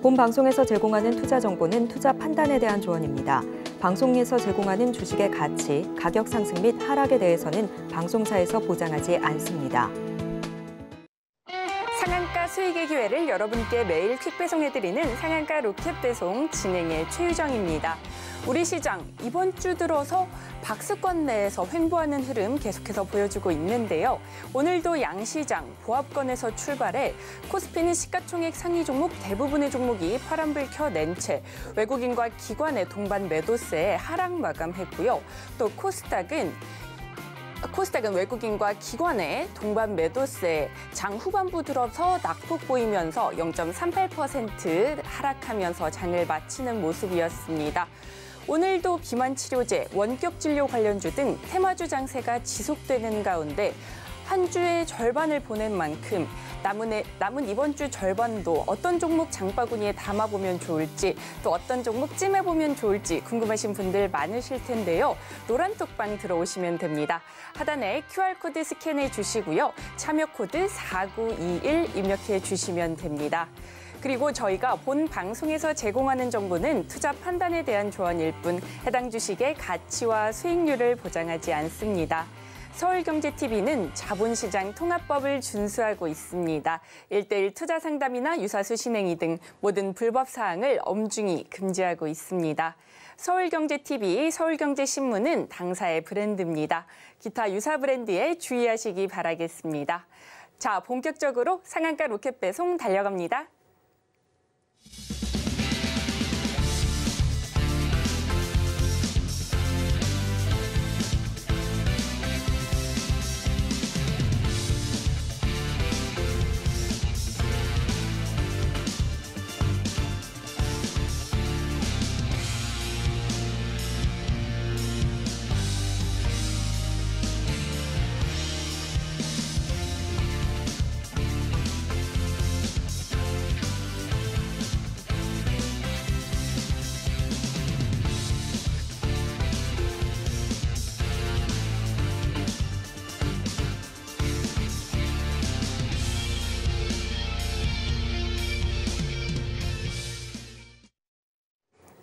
본 방송에서 제공하는 투자 정보는 투자 판단에 대한 조언입니다. 방송에서 제공하는 주식의 가치, 가격 상승 및 하락에 대해서는 방송사에서 보장하지 않습니다. 상한가 수익의 기회를 여러분께 매일 퀵 배송해드리는 상한가 로켓 배송 진행의 최유정입니다. 우리 시장 이번 주 들어서 박스권 내에서 횡보하는 흐름 계속해서 보여주고 있는데요. 오늘도 양시장 보합권에서 출발해 코스피는 시가총액 상위 종목 대부분의 종목이 파란불 켜낸 채 외국인과 기관의 동반 매도세에 하락 마감했고요. 또 코스닥은 외국인과 기관의 동반 매도세 장 후반부 들어서 낙폭 보이면서 0.38% 하락하면서 장을 마치는 모습이었습니다. 오늘도 비만 치료제, 원격 진료 관련주 등 테마주 장세가 지속되는 가운데 한 주의 절반을 보낸 만큼 남은 이번 주 절반도 어떤 종목 장바구니에 담아보면 좋을지 또 어떤 종목 찜해보면 좋을지 궁금하신 분들 많으실 텐데요. 노란톡방 들어오시면 됩니다. 하단에 QR코드 스캔해 주시고요. 참여 코드 4921 입력해 주시면 됩니다. 그리고 저희가 본 방송에서 제공하는 정보는 투자 판단에 대한 조언일 뿐 해당 주식의 가치와 수익률을 보장하지 않습니다. 서울경제TV는 자본시장 통합법을 준수하고 있습니다. 1:1 투자 상담이나 유사수 신행위 등 모든 불법 사항을 엄중히 금지하고 있습니다. 서울경제TV, 서울경제신문은 당사의 브랜드입니다. 기타 유사 브랜드에 주의하시기 바라겠습니다. 자, 본격적으로 상한가 로켓 배송 달려갑니다.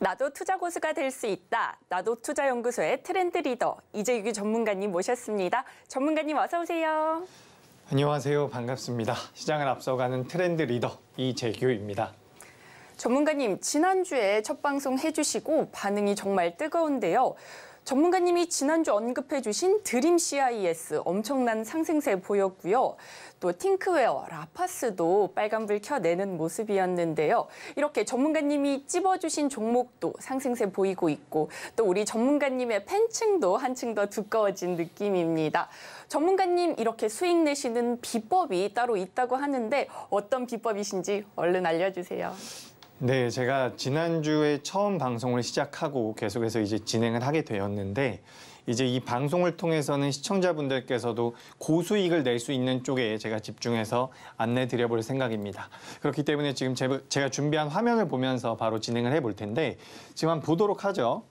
나도 투자 고수가 될 수 있다. 나도 투자연구소의 트렌드 리더 이재규 전문가님 모셨습니다. 전문가님 어서 오세요. 안녕하세요. 반갑습니다. 시장을 앞서가는 트렌드 리더 이재규입니다. 전문가님 지난주에 첫 방송 해주시고 반응이 정말 뜨거운데요. 전문가님이 지난주 언급해 주신 드림 CIS 엄청난 상승세 보였고요. 또 팅크웨어, 라파스도 빨간불 켜내는 모습이었는데요. 이렇게 전문가님이 찝어주신 종목도 상승세 보이고 있고 또 우리 전문가님의 팬층도 한층 더 두꺼워진 느낌입니다. 전문가님 이렇게 수익 내시는 비법이 따로 있다고 하는데 어떤 비법이신지 얼른 알려주세요. 네, 제가 지난주에 처음 방송을 시작하고 계속해서 이제 진행을 하게 되었는데 이제 이 방송을 통해서는 시청자분들께서도 고수익을 낼 수 있는 쪽에 제가 집중해서 안내 드려볼 생각입니다. 그렇기 때문에 지금 제가 준비한 화면을 보면서 바로 진행을 해볼 텐데 지금 한번 보도록 하죠.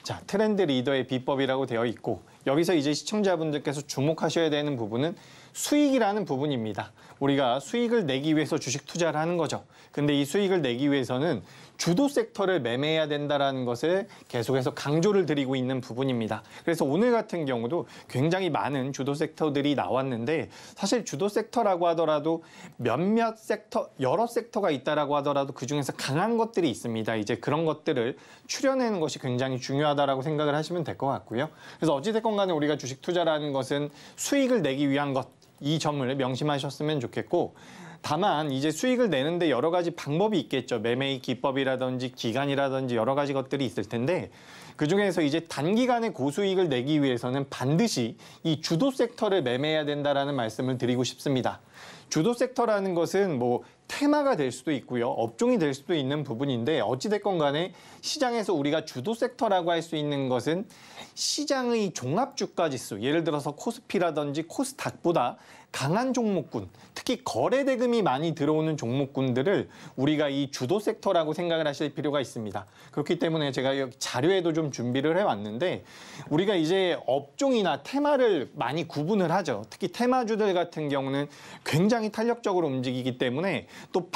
자, 트렌드 리더의 비법이라고 되어 있고 여기서 이제 시청자분들께서 주목하셔야 되는 부분은 수익이라는 부분입니다. 우리가 수익을 내기 위해서 주식 투자를 하는 거죠. 근데 이 수익을 내기 위해서는 주도 섹터를 매매해야 된다는 것을 계속해서 강조를 드리고 있는 부분입니다. 그래서 오늘 같은 경우도 굉장히 많은 주도 섹터들이 나왔는데 사실 주도 섹터라고 하더라도 몇몇 섹터, 여러 섹터가 있다라고 하더라도 그중에서 강한 것들이 있습니다. 이제 그런 것들을 추려내는 것이 굉장히 중요하다라고 생각을 하시면 될 것 같고요. 그래서 어찌됐건 간에 우리가 주식 투자라는 것은 수익을 내기 위한 것, 이 점을 명심하셨으면 좋겠고 다만 이제 수익을 내는데 여러 가지 방법이 있겠죠. 매매의 기법이라든지 기간이라든지 여러 가지 것들이 있을 텐데 그중에서 이제 단기간에 고수익을 내기 위해서는 반드시 이 주도 섹터를 매매해야 된다라는 말씀을 드리고 싶습니다. 주도 섹터라는 것은 뭐 테마가 될 수도 있고요. 업종이 될 수도 있는 부분인데 어찌됐건 간에 시장에서 우리가 주도 섹터라고 할 수 있는 것은 시장의 종합주가지수, 예를 들어서 코스피라든지 코스닥보다 강한 종목군, 특히 거래 대금이 많이 들어오는 종목군들을 우리가 이 주도 섹터라고 생각을 하실 필요가 있습니다. 그렇기 때문에 제가 여기 자료에도 좀 준비를 해왔는데 우리가 이제 업종이나 테마를 많이 구분을 하죠. 특히 테마주들 같은 경우는 굉장히 탄력적으로 움직이기 때문에 또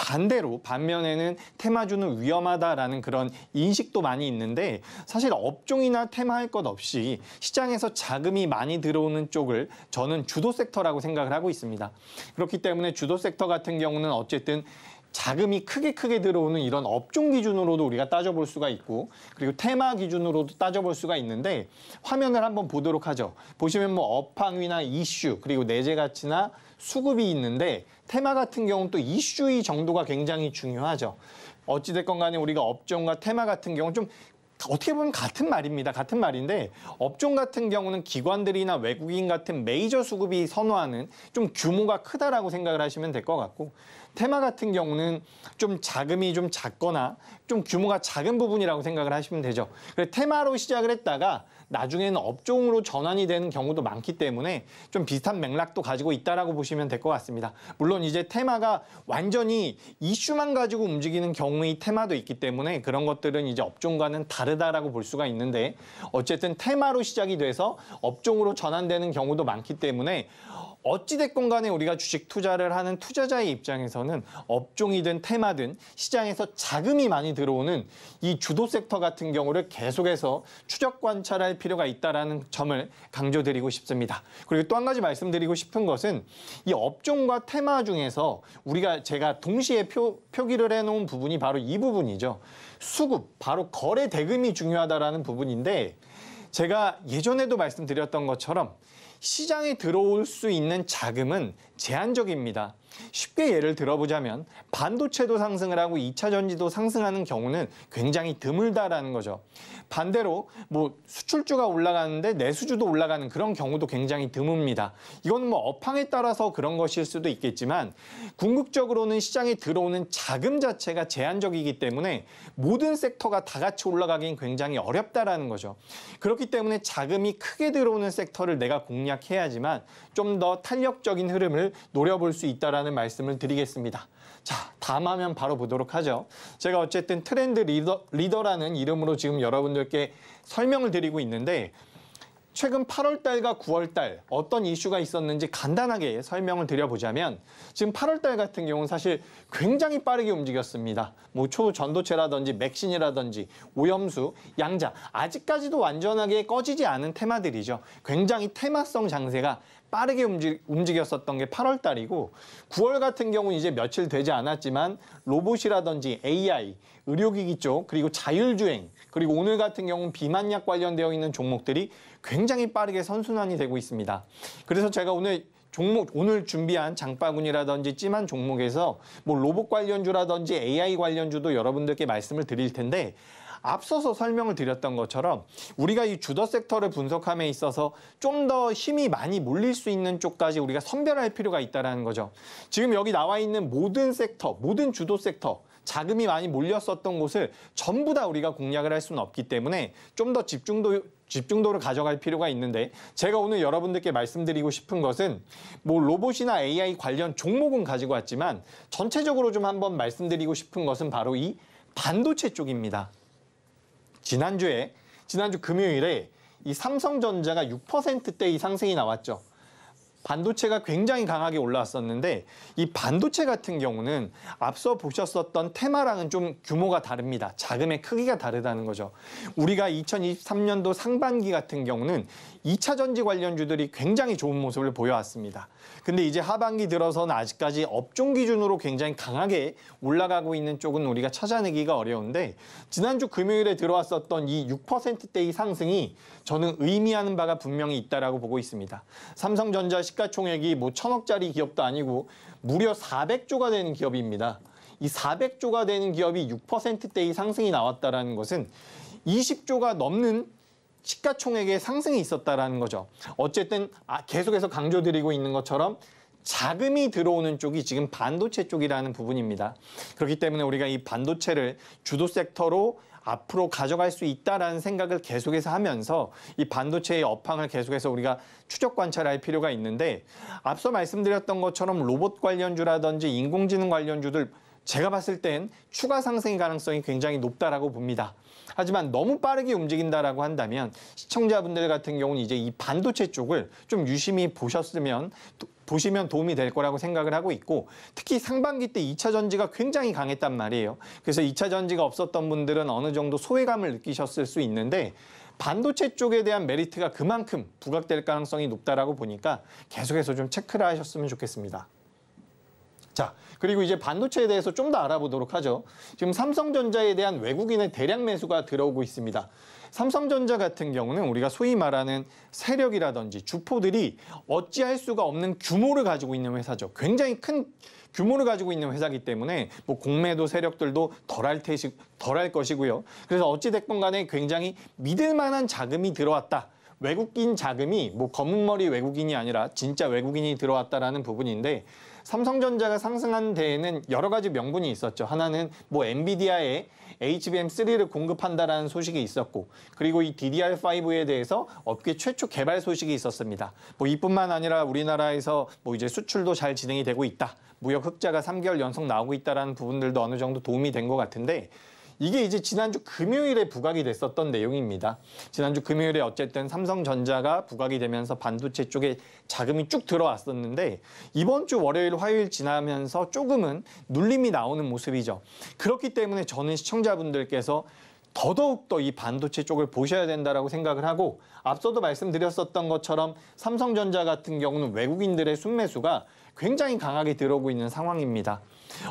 반면에는 테마주는 위험하다라는 그런 인식도 많이 있는데 사실 업종이나 테마 할 것 없이 시장에서 자금이 많이 들어오는 쪽을 저는 주도 섹터라고 생각을 하고 있습니다. 그렇기 때문에 주도 섹터 같은 경우는 어쨌든 자금이 크게 들어오는 이런 업종 기준으로도 우리가 따져볼 수가 있고 그리고 테마 기준으로도 따져볼 수가 있는데 화면을 한번 보도록 하죠. 보시면 뭐 업황이나 이슈 그리고 내재 가치나 수급이 있는데 테마 같은 경우는 또 이슈의 정도가 굉장히 중요하죠. 어찌됐건 간에 우리가 업종과 테마 같은 경우는 좀 어떻게 보면 같은 말입니다. 같은 말인데 업종 같은 경우는 기관들이나 외국인 같은 메이저 수급이 선호하는 좀 규모가 크다라고 생각을 하시면 될 것 같고 테마 같은 경우는 좀 자금이 좀 작거나 좀 규모가 작은 부분이라고 생각을 하시면 되죠. 그래서 테마로 시작을 했다가 나중에는 업종으로 전환이 되는 경우도 많기 때문에 좀 비슷한 맥락도 가지고 있다라고 보시면 될 것 같습니다. 물론 이제 테마가 완전히 이슈만 가지고 움직이는 경우의 테마도 있기 때문에 그런 것들은 이제 업종과는 다르다라고 볼 수가 있는데 어쨌든 테마로 시작이 돼서 업종으로 전환되는 경우도 많기 때문에 어찌됐건 간에 우리가 주식 투자를 하는 투자자의 입장에서는 업종이든 테마든 시장에서 자금이 많이 들어오는 이 주도 섹터 같은 경우를 계속해서 추적 관찰할 필요가 있다는 점을 강조드리고 싶습니다. 그리고 또 한 가지 말씀드리고 싶은 것은 이 업종과 테마 중에서 제가 동시에 표기를 해놓은 부분이 바로 이 부분이죠. 수급, 바로 거래 대금이 중요하다라는 부분인데 제가 예전에도 말씀드렸던 것처럼 시장에 들어올 수 있는 자금은 제한적입니다. 쉽게 예를 들어보자면 반도체도 상승을 하고 2차 전지도 상승하는 경우는 굉장히 드물다라는 거죠. 반대로 뭐 수출주가 올라가는데 내수주도 올라가는 그런 경우도 굉장히 드뭅니다. 이건 뭐 업황에 따라서 그런 것일 수도 있겠지만 궁극적으로는 시장에 들어오는 자금 자체가 제한적이기 때문에 모든 섹터가 다 같이 올라가긴 굉장히 어렵다라는 거죠. 그렇기 때문에 자금이 크게 들어오는 섹터를 내가 공략해야지만 좀 더 탄력적인 흐름을 노려볼 수 있다라는 말씀을 드리겠습니다. 자, 다음 화면 바로 보도록 하죠. 제가 어쨌든 트렌드 리더라는 이름으로 지금 여러분들께 설명을 드리고 있는데 최근 8월 달과 9월 달 어떤 이슈가 있었는지 간단하게 설명을 드려보자면 지금 8월 달 같은 경우는 사실 굉장히 빠르게 움직였습니다. 뭐 초전도체라든지 맥신이라든지 오염수, 양자 아직까지도 완전하게 꺼지지 않은 테마들이죠. 굉장히 테마성 장세가 빠르게 움직였었던 게 8월 달이고 9월 같은 경우는 이제 며칠 되지 않았지만 로봇이라든지 AI, 의료기기 쪽 그리고 자율주행 그리고 오늘 같은 경우는 비만약 관련되어 있는 종목들이 굉장히 빠르게 선순환이 되고 있습니다. 그래서 제가 오늘 준비한 장바구니라든지 찜한 종목에서 뭐 로봇 관련주라든지 AI 관련주도 여러분들께 말씀을 드릴 텐데 앞서서 설명을 드렸던 것처럼 우리가 이 주도 섹터를 분석함에 있어서 좀 더 힘이 많이 몰릴 수 있는 쪽까지 우리가 선별할 필요가 있다는 거죠. 지금 여기 나와 있는 모든 섹터, 모든 주도 섹터, 자금이 많이 몰렸었던 곳을 전부 다 우리가 공략을 할 수는 없기 때문에 좀 더 집중도를 가져갈 필요가 있는데 제가 오늘 여러분들께 말씀드리고 싶은 것은 뭐 로봇이나 AI 관련 종목은 가지고 왔지만 전체적으로 좀 한번 말씀드리고 싶은 것은 바로 이 반도체 쪽입니다. 지난주 금요일에 이 삼성전자가 6%대의 상승이 나왔죠. 반도체가 굉장히 강하게 올라왔었는데 이 반도체 같은 경우는 앞서 보셨었던 테마랑은 좀 규모가 다릅니다. 자금의 크기가 다르다는 거죠. 우리가 2023년도 상반기 같은 경우는 2차 전지 관련주들이 굉장히 좋은 모습을 보여왔습니다. 근데 이제 하반기 들어서는 아직까지 업종 기준으로 굉장히 강하게 올라가고 있는 쪽은 우리가 찾아내기가 어려운데 지난주 금요일에 들어왔었던 이 6%대의 상승이 저는 의미하는 바가 분명히 있다라고 보고 있습니다. 삼성전자 시가총액이 뭐 1000억짜리 기업도 아니고 무려 400조가 되는 기업입니다. 이 400조가 되는 기업이 6%대의 상승이 나왔다는 것은 20조가 넘는 시가총액의 상승이 있었다는 거죠. 어쨌든 계속해서 강조드리고 있는 것처럼 자금이 들어오는 쪽이 지금 반도체 쪽이라는 부분입니다. 그렇기 때문에 우리가 이 반도체를 주도 섹터로 앞으로 가져갈 수 있다라는 생각을 계속해서 하면서 이 반도체의 업황을 계속해서 우리가 추적 관찰할 필요가 있는데, 앞서 말씀드렸던 것처럼 로봇 관련주라든지 인공지능 관련주들 제가 봤을 땐 추가 상승의 가능성이 굉장히 높다라고 봅니다. 하지만 너무 빠르게 움직인다라고 한다면 시청자분들 같은 경우는 이제 이 반도체 쪽을 좀 유심히 보시면 도움이 될 거라고 생각을 하고 있고, 특히 상반기 때 2차 전지가 굉장히 강했단 말이에요. 그래서 2차 전지가 없었던 분들은 어느 정도 소외감을 느끼셨을 수 있는데, 반도체 쪽에 대한 메리트가 그만큼 부각될 가능성이 높다라고 보니까 계속해서 좀 체크를 하셨으면 좋겠습니다. 자, 그리고 이제 반도체에 대해서 좀 더 알아보도록 하죠. 지금 삼성전자에 대한 외국인의 대량 매수가 들어오고 있습니다. 삼성전자 같은 경우는 우리가 소위 말하는 세력이라든지 주포들이 어찌할 수가 없는 규모를 가지고 있는 회사죠. 굉장히 큰 규모를 가지고 있는 회사이기 때문에 뭐 공매도 세력들도 덜할 것이고요. 그래서 어찌됐건 간에 굉장히 믿을 만한 자금이 들어왔다. 외국인 자금이 뭐 검은머리 외국인이 아니라 진짜 외국인이 들어왔다라는 부분인데, 삼성전자가 상승한 데에는 여러 가지 명분이 있었죠. 하나는 뭐 엔비디아에 HBM3를 공급한다라는 소식이 있었고, 그리고 이 DDR5에 대해서 업계 최초 개발 소식이 있었습니다. 뭐 이뿐만 아니라 우리나라에서 뭐 이제 수출도 잘 진행이 되고 있다. 무역 흑자가 3개월 연속 나오고 있다라는 부분들도 어느 정도 도움이 된 것 같은데, 이게 이제 지난주 금요일에 부각이 됐었던 내용입니다. 지난주 금요일에 어쨌든 삼성전자가 부각이 되면서 반도체 쪽에 자금이 쭉 들어왔었는데, 이번 주 월요일, 화요일 지나면서 조금은 눌림이 나오는 모습이죠. 그렇기 때문에 저는 시청자분들께서 더더욱더 이 반도체 쪽을 보셔야 된다라고 생각을 하고, 앞서도 말씀드렸었던 것처럼 삼성전자 같은 경우는 외국인들의 순매수가 굉장히 강하게 들어오고 있는 상황입니다.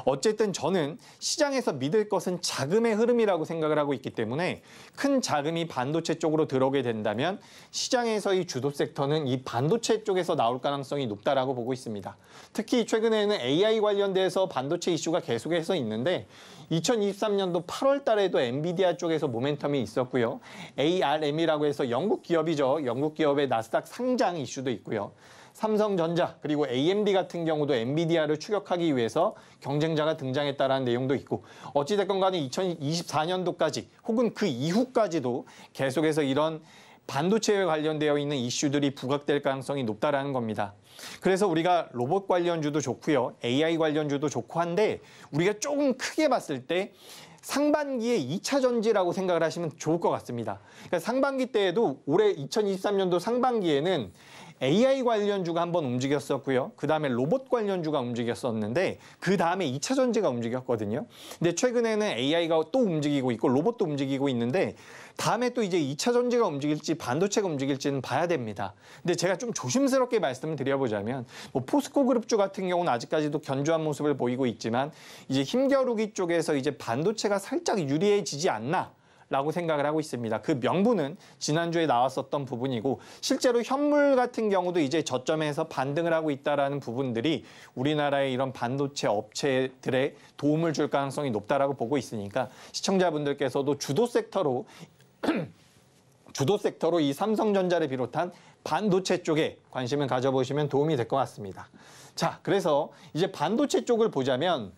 어쨌든 저는 시장에서 믿을 것은 자금의 흐름이라고 생각을 하고 있기 때문에, 큰 자금이 반도체 쪽으로 들어오게 된다면 시장에서의 주도 섹터는 이 반도체 쪽에서 나올 가능성이 높다라고 보고 있습니다. 특히 최근에는 AI 관련돼서 반도체 이슈가 계속해서 있는데, 2023년도 8월 달에도 엔비디아 쪽에서 모멘텀이 있었고요. ARM이라고 해서 영국 기업이죠. 영국 기업의 나스닥 상장 이슈도 있고요. 삼성전자 그리고 AMD 같은 경우도 엔비디아를 추격하기 위해서 경쟁자가 등장했다라는 내용도 있고, 어찌됐건 간에 2024년도까지 혹은 그 이후까지도 계속해서 이런 반도체에 관련되어 있는 이슈들이 부각될 가능성이 높다라는 겁니다. 그래서 우리가 로봇 관련주도 좋고요. AI 관련주도 좋고 한데, 우리가 조금 크게 봤을 때 상반기에 2차 전지라고 생각을 하시면 좋을 것 같습니다. 그러니까 상반기 때에도 올해 2023년도 상반기에는 AI 관련주가 한번 움직였었고요. 그 다음에 로봇 관련주가 움직였었는데, 그 다음에 2차 전지가 움직였거든요. 근데 최근에는 AI가 또 움직이고 있고 로봇도 움직이고 있는데, 다음에 또 이제 2차 전지가 움직일지 반도체가 움직일지는 봐야 됩니다. 근데 제가 좀 조심스럽게 말씀을 드려보자면, 뭐 포스코 그룹주 같은 경우는 아직까지도 견조한 모습을 보이고 있지만, 이제 힘겨루기 쪽에서 이제 반도체가 살짝 유리해지지 않나 라고 생각을 하고 있습니다. 그 명분은 지난주에 나왔었던 부분이고, 실제로 현물 같은 경우도 이제 저점에서 반등을 하고 있다는 부분들이 우리나라의 이런 반도체 업체들의 도움을 줄 가능성이 높다라고 보고 있으니까, 시청자분들께서도 주도 섹터로 이 삼성전자를 비롯한 반도체 쪽에 관심을 가져보시면 도움이 될 것 같습니다. 자, 그래서 이제 반도체 쪽을 보자면,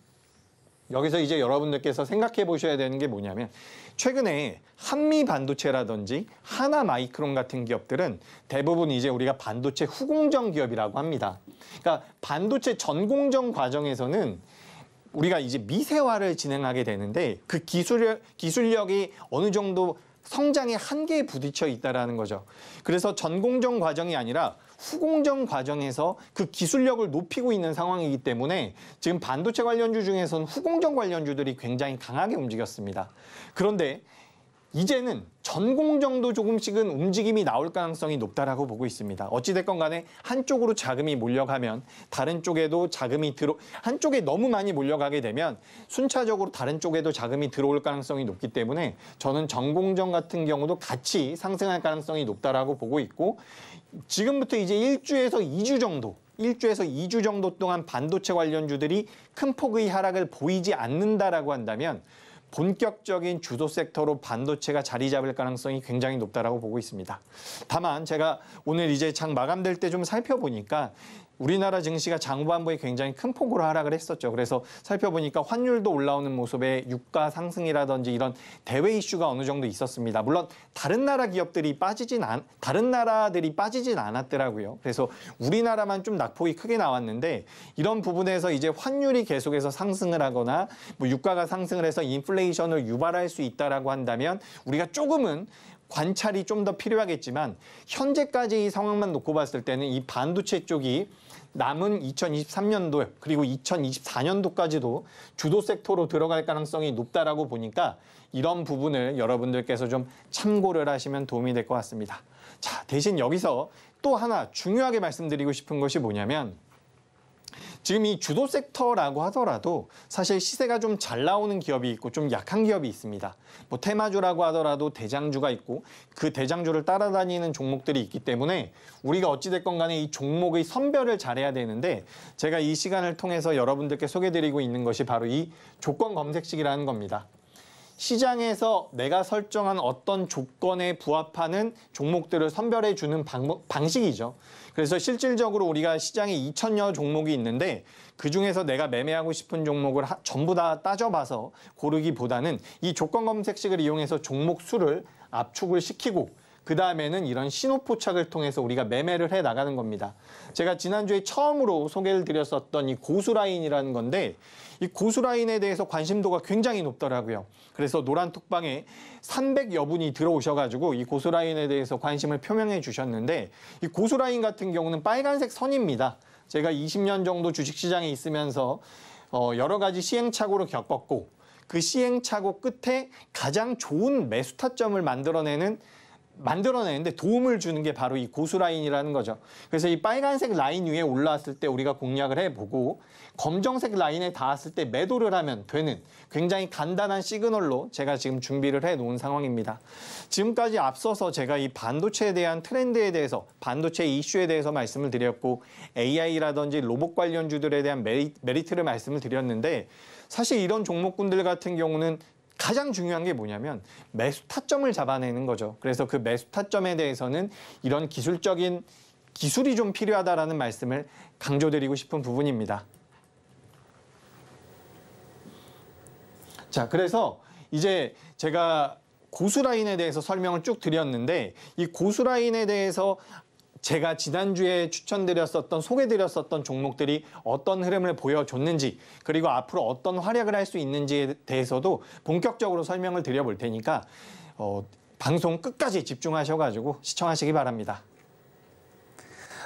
여기서 이제 여러분들께서 생각해 보셔야 되는 게 뭐냐면, 최근에 한미 반도체라든지 하나 마이크론 같은 기업들은 대부분 이제 우리가 반도체 후공정 기업이라고 합니다. 그러니까 반도체 전공정 과정에서는 우리가 이제 미세화를 진행하게 되는데, 그 기술력이 어느 정도 성장의 한계에 부딪혀 있다라는 거죠. 그래서 전공정 과정이 아니라 후공정 과정에서 그 기술력을 높이고 있는 상황이기 때문에 지금 반도체 관련주 중에서는 후공정 관련주들이 굉장히 강하게 움직였습니다. 그런데 이제는 전공정도 조금씩은 움직임이 나올 가능성이 높다라고 보고 있습니다. 어찌됐건 간에 한쪽으로 자금이 몰려가면 다른 쪽에도 자금이 한쪽에 너무 많이 몰려가게 되면 순차적으로 다른 쪽에도 자금이 들어올 가능성이 높기 때문에, 저는 전공정 같은 경우도 같이 상승할 가능성이 높다라고 보고 있고, 지금부터 이제 1주에서 2주 정도 동안 반도체 관련주들이 큰 폭의 하락을 보이지 않는다라고 한다면, 본격적인 주도 섹터로 반도체가 자리 잡을 가능성이 굉장히 높다라고 보고 있습니다. 다만 제가 오늘 이제 장 마감될 때 좀 살펴보니까, 우리나라 증시가 장후반부에 굉장히 큰 폭으로 하락을 했었죠. 그래서 살펴보니까 환율도 올라오는 모습에 유가 상승이라든지 이런 대외 이슈가 어느 정도 있었습니다. 물론 다른 나라들이 빠지진 않았더라고요. 그래서 우리나라만 좀 낙폭이 크게 나왔는데 이런 부분에서 이제 환율이 계속해서 상승을 하거나 뭐 유가가 상승을 해서 인플레이션을 유발할 수 있다라고 한다면 우리가 조금은 관찰이 좀 더 필요하겠지만 현재까지 이 상황만 놓고 봤을 때는 이 반도체 쪽이 남은 2023년도 그리고 2024년도까지도 주도 섹터로 들어갈 가능성이 높다라고 보니까 이런 부분을 여러분들께서 좀 참고를 하시면 도움이 될 것 같습니다. 자, 대신 여기서 또 하나 중요하게 말씀드리고 싶은 것이 뭐냐면 지금 이 주도 섹터라고 하더라도 사실 시세가 좀 잘 나오는 기업이 있고 좀 약한 기업이 있습니다. 뭐 테마주라고 하더라도 대장주가 있고 그 대장주를 따라다니는 종목들이 있기 때문에 우리가 어찌됐건 간에 이 종목의 선별을 잘해야 되는데 제가 이 시간을 통해서 여러분들께 소개드리고 있는 것이 바로 이 조건 검색식이라는 겁니다. 시장에서 내가 설정한 어떤 조건에 부합하는 종목들을 선별해 주는 방식이죠. 그래서 실질적으로 우리가 시장에 2,000여 종목이 있는데 그중에서 내가 매매하고 싶은 종목을 전부 다 따져봐서 고르기보다는 이 조건 검색식을 이용해서 종목 수를 압축을 시키고 그 다음에는 이런 신호 포착을 통해서 우리가 매매를 해 나가는 겁니다. 제가 지난주에 처음으로 소개를 드렸었던 이 고수라인이라는 건데 이 고수라인에 대해서 관심도가 굉장히 높더라고요. 그래서 노란톡방에 300여 분이 들어오셔가지고 이 고수라인에 대해서 관심을 표명해 주셨는데 이 고수라인 같은 경우는 빨간색 선입니다. 제가 20년 정도 주식시장에 있으면서 여러 가지 시행착오를 겪었고 그 시행착오 끝에 가장 좋은 매수 타점을 만들어내는데 도움을 주는 게 바로 이 고수라인이라는 거죠. 그래서 이 빨간색 라인 위에 올라왔을 때 우리가 공략을 해보고 검정색 라인에 닿았을 때 매도를 하면 되는 굉장히 간단한 시그널로 제가 지금 준비를 해놓은 상황입니다. 지금까지 앞서서 제가 이 반도체에 대한 트렌드에 대해서 반도체 이슈에 대해서 말씀을 드렸고 AI라든지 로봇 관련주들에 대한 메리트를 말씀을 드렸는데 사실 이런 종목군들 같은 경우는 가장 중요한 게 뭐냐면 매수 타점을 잡아내는 거죠. 그래서 그 매수 타점에 대해서는 이런 기술적인 기술이 좀 필요하다라는 말씀을 강조드리고 싶은 부분입니다. 자, 그래서 이제 제가 고수라인에 대해서 설명을 쭉 드렸는데 이 고수라인에 대해서 제가 지난주에 소개드렸었던 종목들이 어떤 흐름을 보여줬는지 그리고 앞으로 어떤 활약을 할 수 있는지에 대해서도 본격적으로 설명을 드려볼 테니까 방송 끝까지 집중하셔가지고 시청하시기 바랍니다.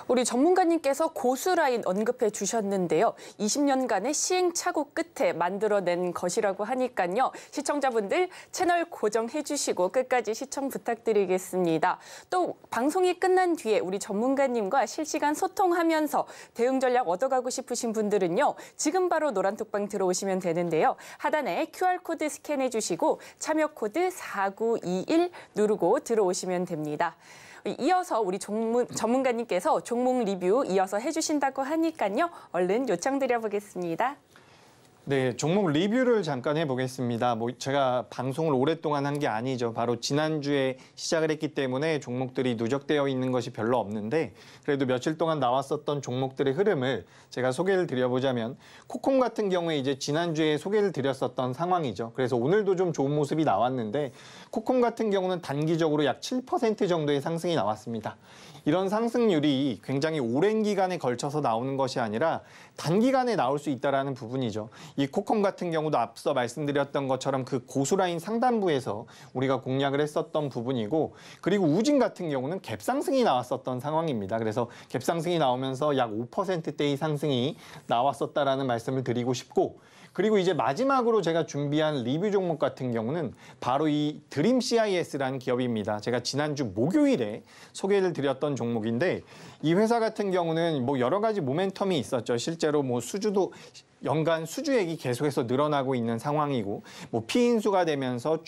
우리 전문가님께서 고수라인 언급해 주셨는데요. 20년간의 시행착오 끝에 만들어낸 것이라고 하니까요. 시청자분들 채널 고정해 주시고 끝까지 시청 부탁드리겠습니다. 또 방송이 끝난 뒤에 우리 전문가님과 실시간 소통하면서 대응 전략 얻어가고 싶으신 분들은요. 지금 바로 노란톡방 들어오시면 되는데요. 하단에 QR코드 스캔해 주시고 참여 코드 4921 누르고 들어오시면 됩니다. 이어서 우리 전문가님께서 종목 리뷰 이어서 해주신다고 하니까요. 얼른 요청드려보겠습니다. 네, 종목 리뷰를 잠깐 해보겠습니다. 제가 방송을 오랫동안 한 게 아니죠. 바로 지난주에 시작을 했기 때문에 종목들이 누적되어 있는 것이 별로 없는데 그래도 며칠 동안 나왔었던 종목들의 흐름을 제가 소개를 드려보자면 코콤 같은 경우에 이제 지난주에 소개를 드렸었던 상황이죠. 그래서 오늘도 좀 좋은 모습이 나왔는데 코콤 같은 경우는 단기적으로 약 7% 정도의 상승이 나왔습니다. 이런 상승률이 굉장히 오랜 기간에 걸쳐서 나오는 것이 아니라 단기간에 나올 수 있다는 부분이죠. 이 코콤 같은 경우도 앞서 말씀드렸던 것처럼 그 고수라인 상단부에서 우리가 공략을 했었던 부분이고 그리고 우진 같은 경우는 갭상승이 나왔었던 상황입니다. 그래서 갭상승이 나오면서 약 5%대의 상승이 나왔었다라는 말씀을 드리고 싶고 그리고 이제 마지막으로 제가 준비한 리뷰 종목 같은 경우는 바로 이 드림 CIS라는 기업입니다. 제가 지난주 목요일에 소개를 드렸던 종목인데 이 회사 같은 경우는 여러 가지 모멘텀이 있었죠. 실제로 수주도 연간 수주액이 계속해서 늘어나고 있는 상황이고 피인수가 되면서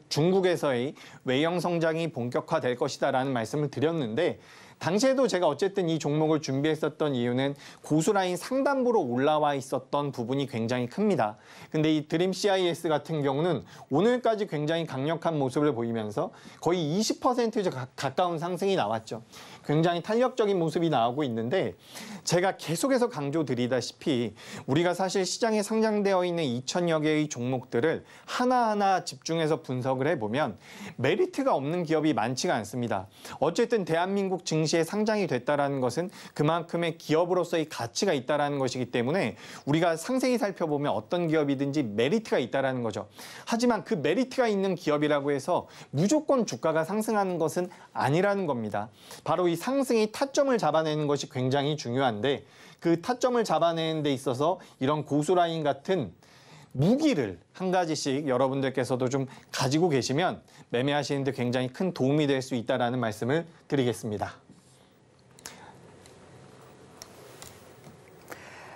중국에서의 외형 성장이 본격화될 것이다라는 말씀을 드렸는데 당시에도 제가 어쨌든 이 종목을 준비했었던 이유는 고수라인 상단부로 올라와 있었던 부분이 굉장히 큽니다. 근데 이 드림 CIS 같은 경우는 오늘까지 굉장히 강력한 모습을 보이면서 거의 20% 가까운 상승이 나왔죠. 굉장히 탄력적인 모습이 나오고 있는데 제가 계속해서 강조드리다시피 우리가 사실 시장에 상장되어 있는 2,000여 개의 종목들을 하나하나 집중해서 분석을 해보면 메리트가 없는 기업이 많지가 않습니다. 어쨌든 대한민국 증시에 상장이 됐다는 것은 그만큼의 기업으로서의 가치가 있다는 것이기 때문에 우리가 상세히 살펴보면 어떤 기업이든지 메리트가 있다는 거죠. 하지만 그 메리트가 있는 기업이라고 해서 무조건 주가가 상승하는 것은 아니라는 겁니다. 바로 이 상승의 타점을 잡아내는 것이 굉장히 중요한데 그 타점을 잡아내는 데 있어서 이런 고수라인 같은 무기를 한 가지씩 여러분들께서도 좀 가지고 계시면 매매하시는 데 굉장히 큰 도움이 될 수 있다는 말씀을 드리겠습니다.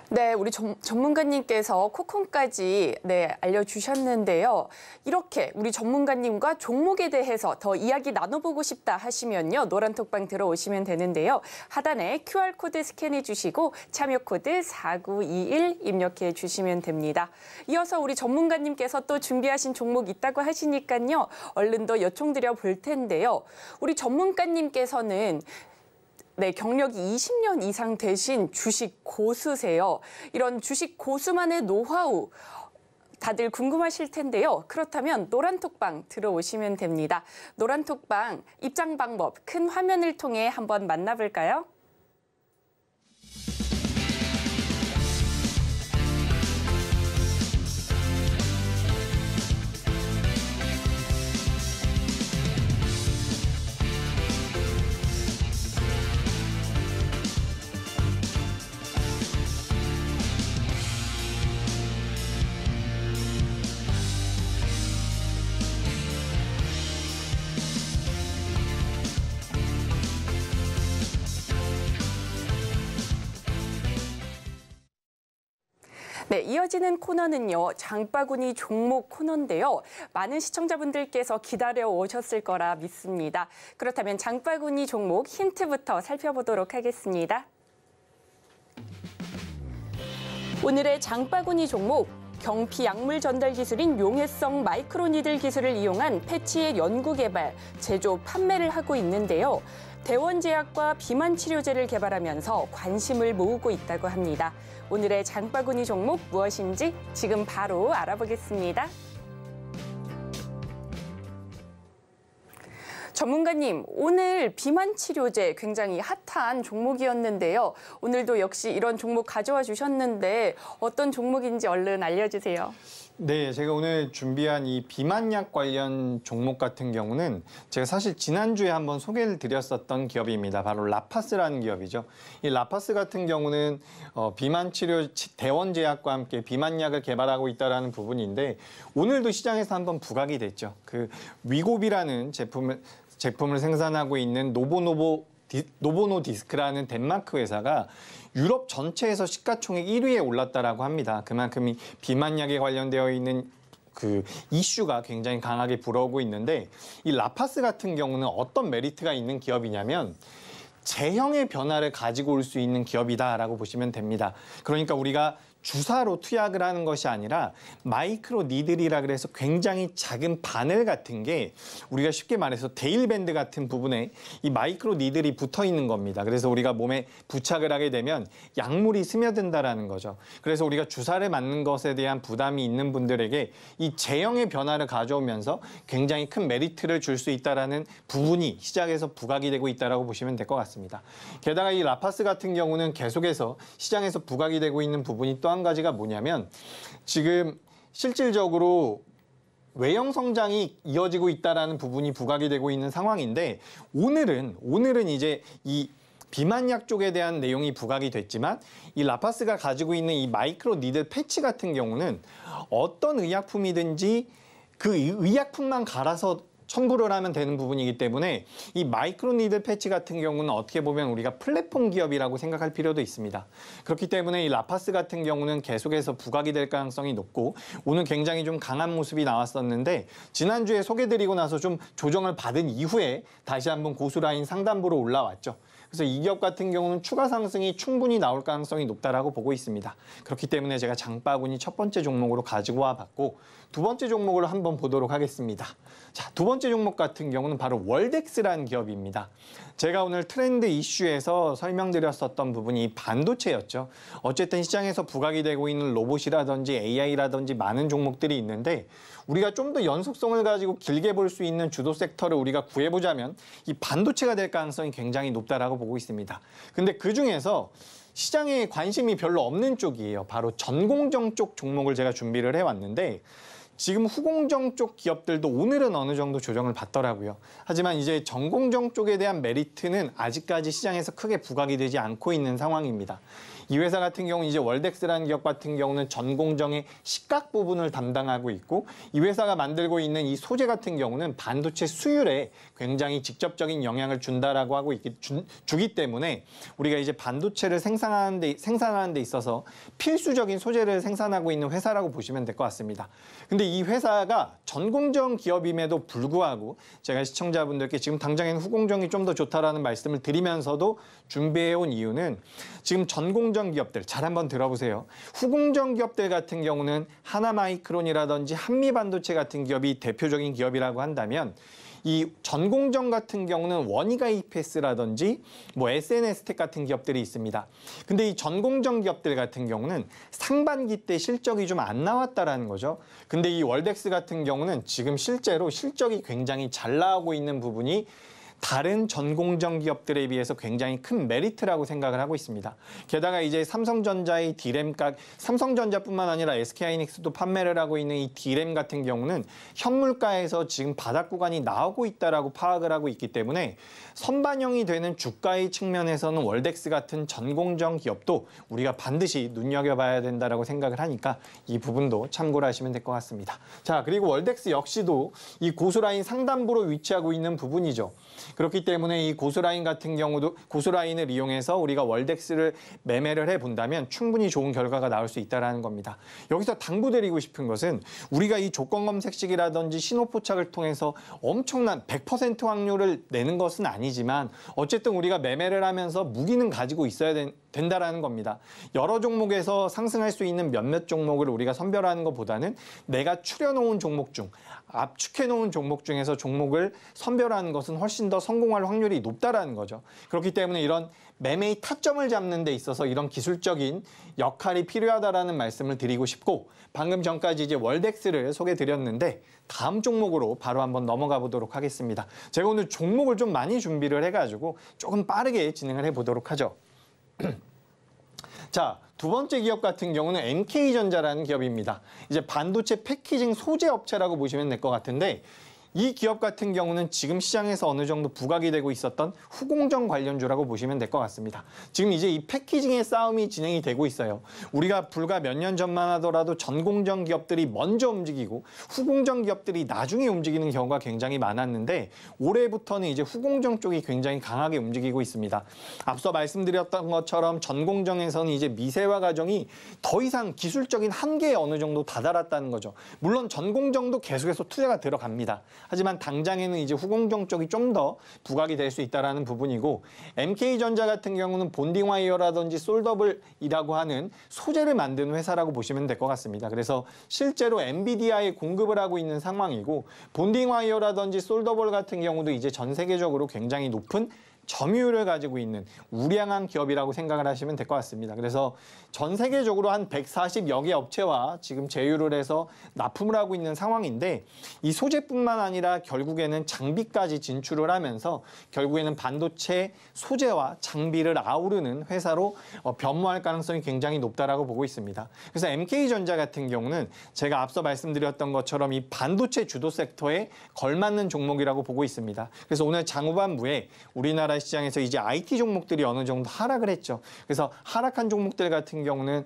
네, 우리 전문가님께서 코콘까지 알려주셨는데요. 이렇게 우리 전문가님과 종목에 대해서 더 이야기 나눠보고 싶다 하시면요. 노란톡방 들어오시면 되는데요. 하단에 QR코드 스캔해 주시고 참여 코드 4921 입력해 주시면 됩니다. 이어서 우리 전문가님께서 또 준비하신 종목 있다고 하시니까요. 얼른 더 요청드려 볼 텐데요. 우리 전문가님께서는 경력이 20년 이상 되신 주식 고수세요. 이런 주식 고수만의 노하우 다들 궁금하실 텐데요. 그렇다면 노란톡방 들어오시면 됩니다. 노란톡방 입장 방법 큰 화면을 통해 한번 만나볼까요? 네, 이어지는 코너는요. 장바구니 종목 코너인데요. 많은 시청자분들께서 기다려 오셨을 거라 믿습니다. 그렇다면 장바구니 종목 힌트부터 살펴보도록 하겠습니다. 오늘의 장바구니 종목, 경피 약물 전달 기술인 용해성 마이크로니들 기술을 이용한 패치의 연구 개발, 제조, 판매를 하고 있는데요. 대원제약과 비만 치료제를 개발하면서 관심을 모으고 있다고 합니다. 오늘의 장바구니 종목 무엇인지 지금 바로 알아보겠습니다. 전문가님, 오늘 비만 치료제 굉장히 핫한 종목이었는데요. 오늘도 역시 이런 종목 가져와 주셨는데 어떤 종목인지 얼른 알려주세요. 네, 제가 오늘 준비한 이 비만약 관련 종목 같은 경우는 제가 사실 지난주에 한번 소개를 드렸었던 기업입니다. 바로 라파스라는 기업이죠. 이 라파스 같은 경우는 비만 치료 대원제약과 함께 비만약을 개발하고 있다는 부분인데 오늘도 시장에서 한번 부각이 됐죠. 그 위고비라는 제품을 생산하고 있는 노보노디스크라는 덴마크 회사가 유럽 전체에서 시가총액 1위에 올랐다라고 합니다. 그만큼 이 비만약에 관련되어 있는 그 이슈가 굉장히 강하게 불어오고 있는데 이 라파스 같은 경우는 어떤 메리트가 있는 기업이냐면 제형의 변화를 가지고 올 수 있는 기업이다라고 보시면 됩니다. 그러니까 우리가 주사로 투약을 하는 것이 아니라 마이크로 니들이라 그래서 굉장히 작은 바늘 같은 게 우리가 쉽게 말해서 데일밴드 같은 부분에 이 마이크로 니들이 붙어 있는 겁니다. 그래서 우리가 몸에 부착을 하게 되면 약물이 스며든다라는 거죠. 그래서 우리가 주사를 맞는 것에 대한 부담이 있는 분들에게 이 제형의 변화를 가져오면서 굉장히 큰 메리트를 줄 수 있다라는 부분이 시장에서 부각이 되고 있다라고 보시면 될 것 같습니다. 게다가 이 라파스 같은 경우는 계속해서 시장에서 부각이 되고 있는 부분이 또 한 가지가 뭐냐면 지금 실질적으로 외형 성장이 이어지고 있다라는 부분이 부각이 되고 있는 상황인데 오늘은 이제 이 비만약 쪽에 대한 내용이 부각이 됐지만 이 라파스가 가지고 있는 이 마이크로 니들 패치 같은 경우는 어떤 의약품이든지 그 의약품만 갈아서 첨부를 하면 되는 부분이기 때문에 이 마이크로 니들 패치 같은 경우는 어떻게 보면 우리가 플랫폼 기업이라고 생각할 필요도 있습니다. 그렇기 때문에 이 라파스 같은 경우는 계속해서 부각이 될 가능성이 높고 오늘 굉장히 좀 강한 모습이 나왔었는데 지난주에 소개드리고 나서 좀 조정을 받은 이후에 다시 한번 고수라인 상단부로 올라왔죠. 그래서 이 기업 같은 경우는 추가 상승이 충분히 나올 가능성이 높다라고 보고 있습니다. 그렇기 때문에 제가 장바구니 첫 번째 종목으로 가지고 와봤고 두 번째 종목을 한번 보도록 하겠습니다. 자, 두 번째 종목 같은 경우는 바로 월덱스라는 기업입니다. 제가 오늘 트렌드 이슈에서 설명드렸었던 부분이 이 반도체였죠. 어쨌든 시장에서 부각이 되고 있는 로봇이라든지 AI라든지 많은 종목들이 있는데 우리가 좀 더 연속성을 가지고 길게 볼 수 있는 주도 섹터를 우리가 구해보자면 이 반도체가 될 가능성이 굉장히 높다라고 보고 있습니다. 근데 그중에서 시장에 관심이 별로 없는 쪽이에요. 바로 전공정 쪽 종목을 제가 준비를 해왔는데 지금 후공정 쪽 기업들도 오늘은 어느 정도 조정을 받더라고요. 하지만 이제 전공정 쪽에 대한 메리트는 아직까지 시장에서 크게 부각이 되지 않고 있는 상황입니다. 이 회사 같은 경우는 이제 월덱스라는 기업 같은 경우는 전공정의 식각 부분을 담당하고 있고 이 회사가 만들고 있는 이 소재 같은 경우는 반도체 수율에 굉장히 직접적인 영향을 주기 때문에 우리가 이제 반도체를 생산하는 데 있어서 필수적인 소재를 생산하고 있는 회사라고 보시면 될 것 같습니다. 근데 이 회사가 전공정 기업임에도 불구하고 제가 시청자분들께 지금 당장에는 후공정이 좀 더 좋다라는 말씀을 드리면서도 준비해온 이유는 지금 전공정 기업들 잘 한번 들어보세요. 후공정 기업들 같은 경우는 하나마이크론이라든지 한미반도체 같은 기업이 대표적인 기업이라고 한다면 이 전공정 같은 경우는 원희가 EPS라든지 뭐 SNS텍 같은 기업들이 있습니다. 근데 이 전공정 기업들 같은 경우는 상반기 때 실적이 좀 안 나왔다라는 거죠. 근데 이 월덱스 같은 경우는 지금 실제로 실적이 굉장히 잘 나오고 있는 부분이 다른 전공정 기업들에 비해서 굉장히 큰 메리트라고 생각을 하고 있습니다. 게다가 이제 삼성전자의 삼성전자뿐만 아니라 SK하이닉스도 판매를 하고 있는 이 D램 같은 경우는 현물가에서 지금 바닥 구간이 나오고 있다라고 파악을 하고 있기 때문에 선반영이 되는 주가의 측면에서는 월덱스 같은 전공정 기업도 우리가 반드시 눈여겨봐야 된다라고 생각을 하니까 이 부분도 참고를 하시면 될 것 같습니다. 자, 그리고 월덱스 역시도 이 고수라인 상단부로 위치하고 있는 부분이죠. 그렇기 때문에 이 고수라인 같은 경우도 고수라인을 이용해서 우리가 월덱스를 매매를 해본다면 충분히 좋은 결과가 나올 수 있다는 겁니다. 여기서 당부드리고 싶은 것은 우리가 이 조건검색식이라든지 신호포착을 통해서 엄청난 100% 확률을 내는 것은 아니지만 어쨌든 우리가 매매를 하면서 무기는 가지고 있어야 된다라는 겁니다. 여러 종목에서 상승할 수 있는 몇몇 종목을 우리가 선별하는 것보다는 내가 추려놓은 종목 중 압축해놓은 종목 중에서 종목을 선별하는 것은 훨씬 더 성공할 확률이 높다라는 거죠. 그렇기 때문에 이런 매매의 타점을 잡는 데 있어서 이런 기술적인 역할이 필요하다라는 말씀을 드리고 싶고 방금 전까지 이제 월덱스를 소개드렸는데 다음 종목으로 바로 한번 넘어가 보도록 하겠습니다. 제가 오늘 종목을 좀 많이 준비를 해가지고 조금 빠르게 진행을 해보도록 하죠. 자, 두 번째 기업 같은 경우는 MK전자라는 기업입니다. 이제 반도체 패키징 소재 업체라고 보시면 될 것 같은데 이 기업 같은 경우는 지금 시장에서 어느 정도 부각이 되고 있었던 후공정 관련주라고 보시면 될 것 같습니다. 지금 이제 이 패키징의 싸움이 진행이 되고 있어요. 우리가 불과 몇 년 전만 하더라도 전공정 기업들이 먼저 움직이고 후공정 기업들이 나중에 움직이는 경우가 굉장히 많았는데 올해부터는 이제 후공정 쪽이 굉장히 강하게 움직이고 있습니다. 앞서 말씀드렸던 것처럼 전공정에서는 이제 미세화 과정이 더 이상 기술적인 한계에 어느 정도 다다랐다는 거죠. 물론 전공정도 계속해서 투자가 들어갑니다. 하지만 당장에는 이제 후공정 쪽이 좀 더 부각이 될 수 있다는 부분이고 MK전자 같은 경우는 본딩 와이어라든지 솔더블이라고 하는 소재를 만드는 회사라고 보시면 될 것 같습니다. 그래서 실제로 엔비디아에 공급을 하고 있는 상황이고 본딩 와이어라든지 솔더블 같은 경우도 이제 전 세계적으로 굉장히 높은 점유율을 가지고 있는 우량한 기업이라고 생각을 하시면 될 것 같습니다. 그래서 전 세계적으로 한 140여 개 업체와 지금 제휴를 해서 납품을 하고 있는 상황인데 이 소재뿐만 아니라 결국에는 장비까지 진출을 하면서 결국에는 반도체 소재와 장비를 아우르는 회사로 변모할 가능성이 굉장히 높다라고 보고 있습니다. 그래서 MK전자 같은 경우는 제가 앞서 말씀드렸던 것처럼 이 반도체 주도 섹터에 걸맞는 종목이라고 보고 있습니다. 그래서 오늘 장후반부에 우리나라 시장에서 이제 IT 종목들이 어느 정도 하락을 했죠. 그래서 하락한 종목들 같은 경우는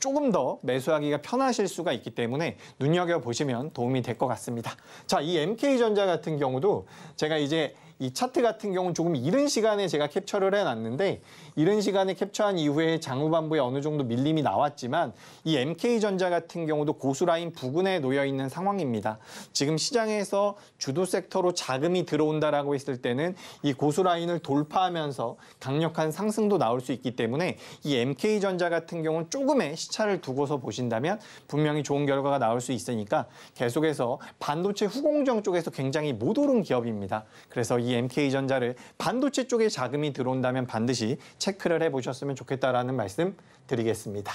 조금 더 매수하기가 편하실 수가 있기 때문에 눈여겨보시면 도움이 될 것 같습니다. 자, 이 MK전자 같은 경우도 제가 이제 이 차트 같은 경우는 조금 이른 시간에 제가 캡처를 해놨는데 이른 시간에 캡처한 이후에 장후반부에 어느 정도 밀림이 나왔지만 이 MK전자 같은 경우도 고수라인 부근에 놓여 있는 상황입니다. 지금 시장에서 주도 섹터로 자금이 들어온다라고 했을 때는 이 고수라인을 돌파하면서 강력한 상승도 나올 수 있기 때문에 이 MK전자 같은 경우는 조금의 시차를 두고서 보신다면 분명히 좋은 결과가 나올 수 있으니까 계속해서 반도체 후공정 쪽에서 굉장히 못 오른 기업입니다. 그래서 이 MK전자를 반도체 쪽에 자금이 들어온다면 반드시 체크를 해보셨으면 좋겠다라는 말씀 드리겠습니다.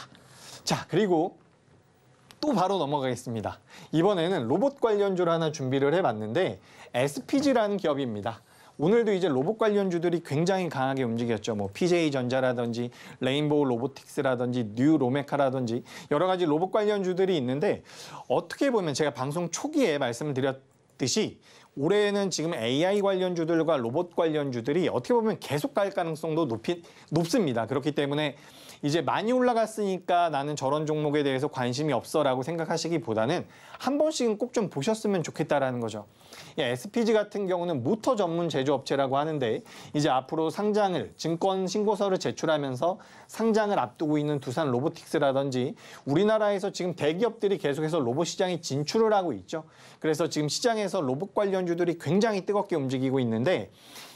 자, 그리고 또 바로 넘어가겠습니다. 이번에는 로봇 관련주를 하나 준비를 해봤는데 SPG라는 기업입니다. 오늘도 이제 로봇 관련주들이 굉장히 강하게 움직였죠. 뭐 PJ전자라든지 레인보우 로보틱스라든지 뉴로메카라든지 여러 가지 로봇 관련주들이 있는데 어떻게 보면 제가 방송 초기에 말씀을 드렸듯이 올해는 지금 AI 관련주들과 로봇 관련주들이 어떻게 보면 계속 갈 가능성도 높습니다. 그렇기 때문에 이제 많이 올라갔으니까 나는 저런 종목에 대해서 관심이 없어라고 생각하시기보다는 한 번씩은 꼭 좀 보셨으면 좋겠다라는 거죠. SPG 같은 경우는 모터 전문 제조업체라고 하는데 이제 앞으로 상장을 증권 신고서를 제출하면서 상장을 앞두고 있는 두산 로보틱스라든지 우리나라에서 지금 대기업들이 계속해서 로봇 시장에 진출을 하고 있죠. 그래서 지금 시장에서 로봇 관련주들이 굉장히 뜨겁게 움직이고 있는데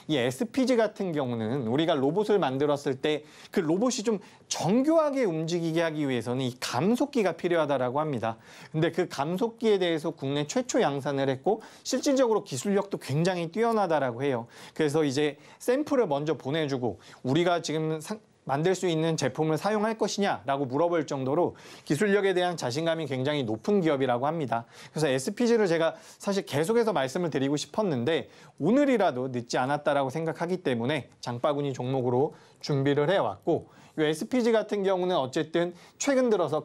이 SPG 같은 경우는 우리가 로봇을 만들었을 때 그 로봇이 좀 정교하게 움직이게 하기 위해서는 이 감속기가 필요하다라고 합니다. 근데 그 감속기에 대해서 국내 최초 양산을 했고 실질적으로 기술력도 굉장히 뛰어나다라고 해요. 그래서 이제 샘플을 먼저 보내주고 우리가 지금 만들 수 있는 제품을 사용할 것이냐라고 물어볼 정도로 기술력에 대한 자신감이 굉장히 높은 기업이라고 합니다. 그래서 SPG를 제가 사실 계속해서 말씀을 드리고 싶었는데 오늘이라도 늦지 않았다라고 생각하기 때문에 장바구니 종목으로 준비를 해왔고 이 SPG 같은 경우는 어쨌든 최근 들어서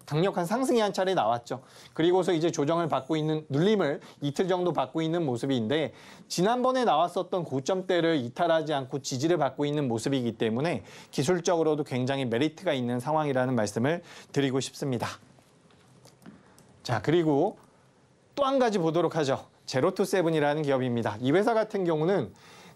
강력한 상승이 한 차례 나왔죠. 그리고서 이제 조정을 받고 있는 눌림을 이틀 정도 받고 있는 모습인데 지난번에 나왔었던 고점대를 이탈하지 않고 지지를 받고 있는 모습이기 때문에 기술적으로도 굉장히 메리트가 있는 상황이라는 말씀을 드리고 싶습니다. 자, 그리고 또 한 가지 보도록 하죠. 제로투세븐이라는 기업입니다. 이 회사 같은 경우는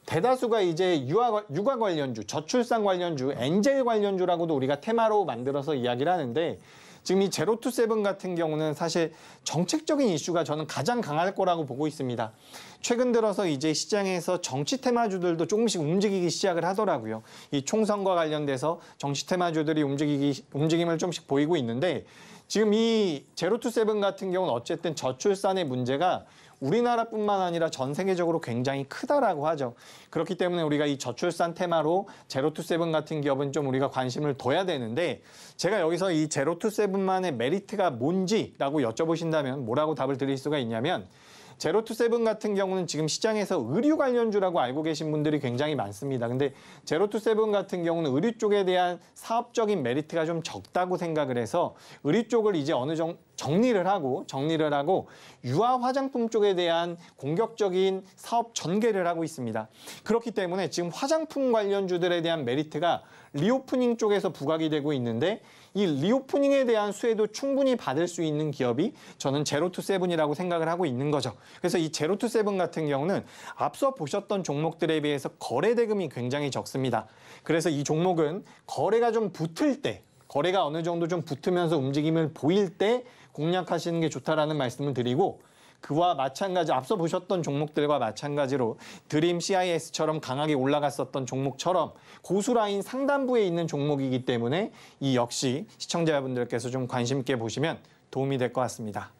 대다수가 이제 육아 관련주, 저출산 관련주, 엔젤 관련주라고도 우리가 테마로 만들어서 이야기를 하는데 지금 이 제로투세븐 같은 경우는 사실 정책적인 이슈가 저는 가장 강할 거라고 보고 있습니다. 최근 들어서 이제 시장에서 정치 테마주들도 조금씩 움직이기 시작을 하더라고요. 이 총선과 관련돼서 정치 테마주들이 움직임을 조금씩 보이고 있는데 지금 이 제로투세븐 같은 경우는 어쨌든 저출산의 문제가 우리나라뿐만 아니라 전 세계적으로 굉장히 크다라고 하죠. 그렇기 때문에 우리가 이 저출산 테마로 제로투세븐 같은 기업은 좀 우리가 관심을 둬야 되는데 제가 여기서 이 제로투세븐만의 메리트가 뭔지라고 여쭤보신다면 뭐라고 답을 드릴 수가 있냐면 제로투세븐 같은 경우는 지금 시장에서 의류 관련주라고 알고 계신 분들이 굉장히 많습니다. 근데 제로투세븐 같은 경우는 의류 쪽에 대한 사업적인 메리트가 좀 적다고 생각을 해서 의류 쪽을 이제 어느 정도 정리를 하고 유아 화장품 쪽에 대한 공격적인 사업 전개를 하고 있습니다. 그렇기 때문에 지금 화장품 관련주들에 대한 메리트가 리오프닝 쪽에서 부각이 되고 있는데 이 리오프닝에 대한 수혜도 충분히 받을 수 있는 기업이 저는 제로투세븐이라고 생각을 하고 있는 거죠. 그래서 이 제로투세븐 같은 경우는 앞서 보셨던 종목들에 비해서 거래 대금이 굉장히 적습니다. 그래서 이 종목은 거래가 좀 붙을 때 거래가 어느 정도 좀 붙으면서 움직임을 보일 때 공략하시는 게 좋다라는 말씀을 드리고 그와 마찬가지 앞서 보셨던 종목들과 마찬가지로 드림 CIS처럼 강하게 올라갔었던 종목처럼 고수라인 상단부에 있는 종목이기 때문에 이 역시 시청자분들께서 좀 관심 있게 보시면 도움이 될 것 같습니다.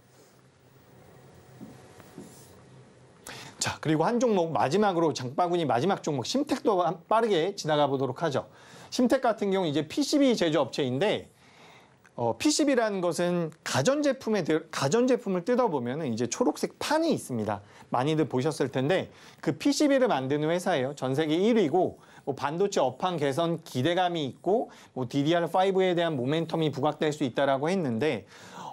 자, 그리고 한 종목 마지막으로 장바구니 마지막 종목 심텍도 빠르게 지나가 보도록 하죠. 심텍 같은 경우 이제 PCB 제조업체인데 PCB라는 것은 가전제품을 뜯어보면 이제 초록색 판이 있습니다. 많이들 보셨을 텐데 그 PCB를 만드는 회사예요. 전 세계 1위고 반도체 업황 개선 기대감이 있고 DDR5에 대한 모멘텀이 부각될 수 있다라고 했는데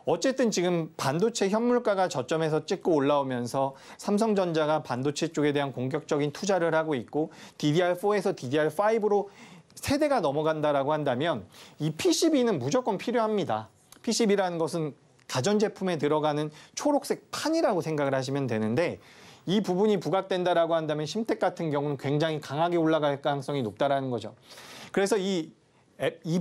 어쨌든 지금 반도체 현물가가 저점에서 찍고 올라오면서 삼성전자가 반도체 쪽에 대한 공격적인 투자를 하고 있고 DDR4에서 DDR5로 세대가 넘어간다라고 한다면 이 PCB는 무조건 필요합니다. PCB라는 것은 가전제품에 들어가는 초록색 판이라고 생각을 하시면 되는데 이 부분이 부각된다라고 한다면 심택 같은 경우는 굉장히 강하게 올라갈 가능성이 높다라는 거죠. 그래서 이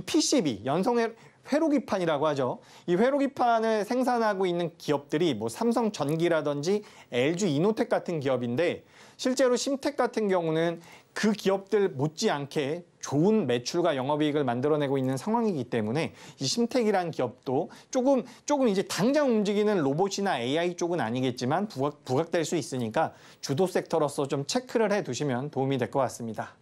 PCB, 연성 회로기판이라고 하죠. 이 회로기판을 생산하고 있는 기업들이 뭐 삼성전기라든지 LG 이노텍 같은 기업인데 실제로 심택 같은 경우는 그 기업들 못지않게 좋은 매출과 영업이익을 만들어내고 있는 상황이기 때문에 이 심택이라는 기업도 조금 이제 당장 움직이는 로봇이나 AI 쪽은 아니겠지만 부각될 수 있으니까 주도 섹터로서 좀 체크를 해두시면 도움이 될 것 같습니다.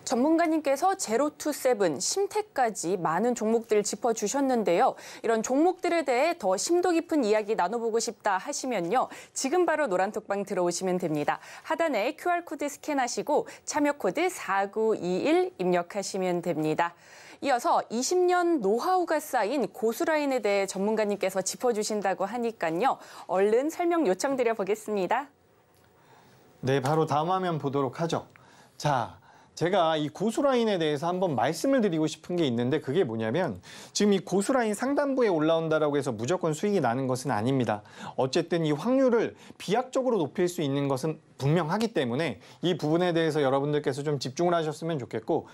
전문가님께서 제로투세븐, 심택까지 많은 종목들 짚어주셨는데요. 이런 종목들에 대해 더 심도 깊은 이야기 나눠보고 싶다 하시면요. 지금 바로 노란톡방 들어오시면 됩니다. 하단에 QR코드 스캔하시고 참여코드 4921 입력하시면 됩니다. 이어서 20년 노하우가 쌓인 고수라인에 대해 전문가님께서 짚어주신다고 하니까요. 얼른 설명 요청드려 보겠습니다. 네, 바로 다음 화면 보도록 하죠. 자, 제가 이 고수라인에 대해서 한번 말씀을 드리고 싶은 게 있는데 그게 뭐냐면 지금 이 고수라인 상단부에 올라온다라고 해서 무조건 수익이 나는 것은 아닙니다. 어쨌든 이 확률을 비약적으로 높일 수 있는 것은 분명하기 때문에 이 부분에 대해서 여러분들께서 좀 집중을 하셨으면 좋겠고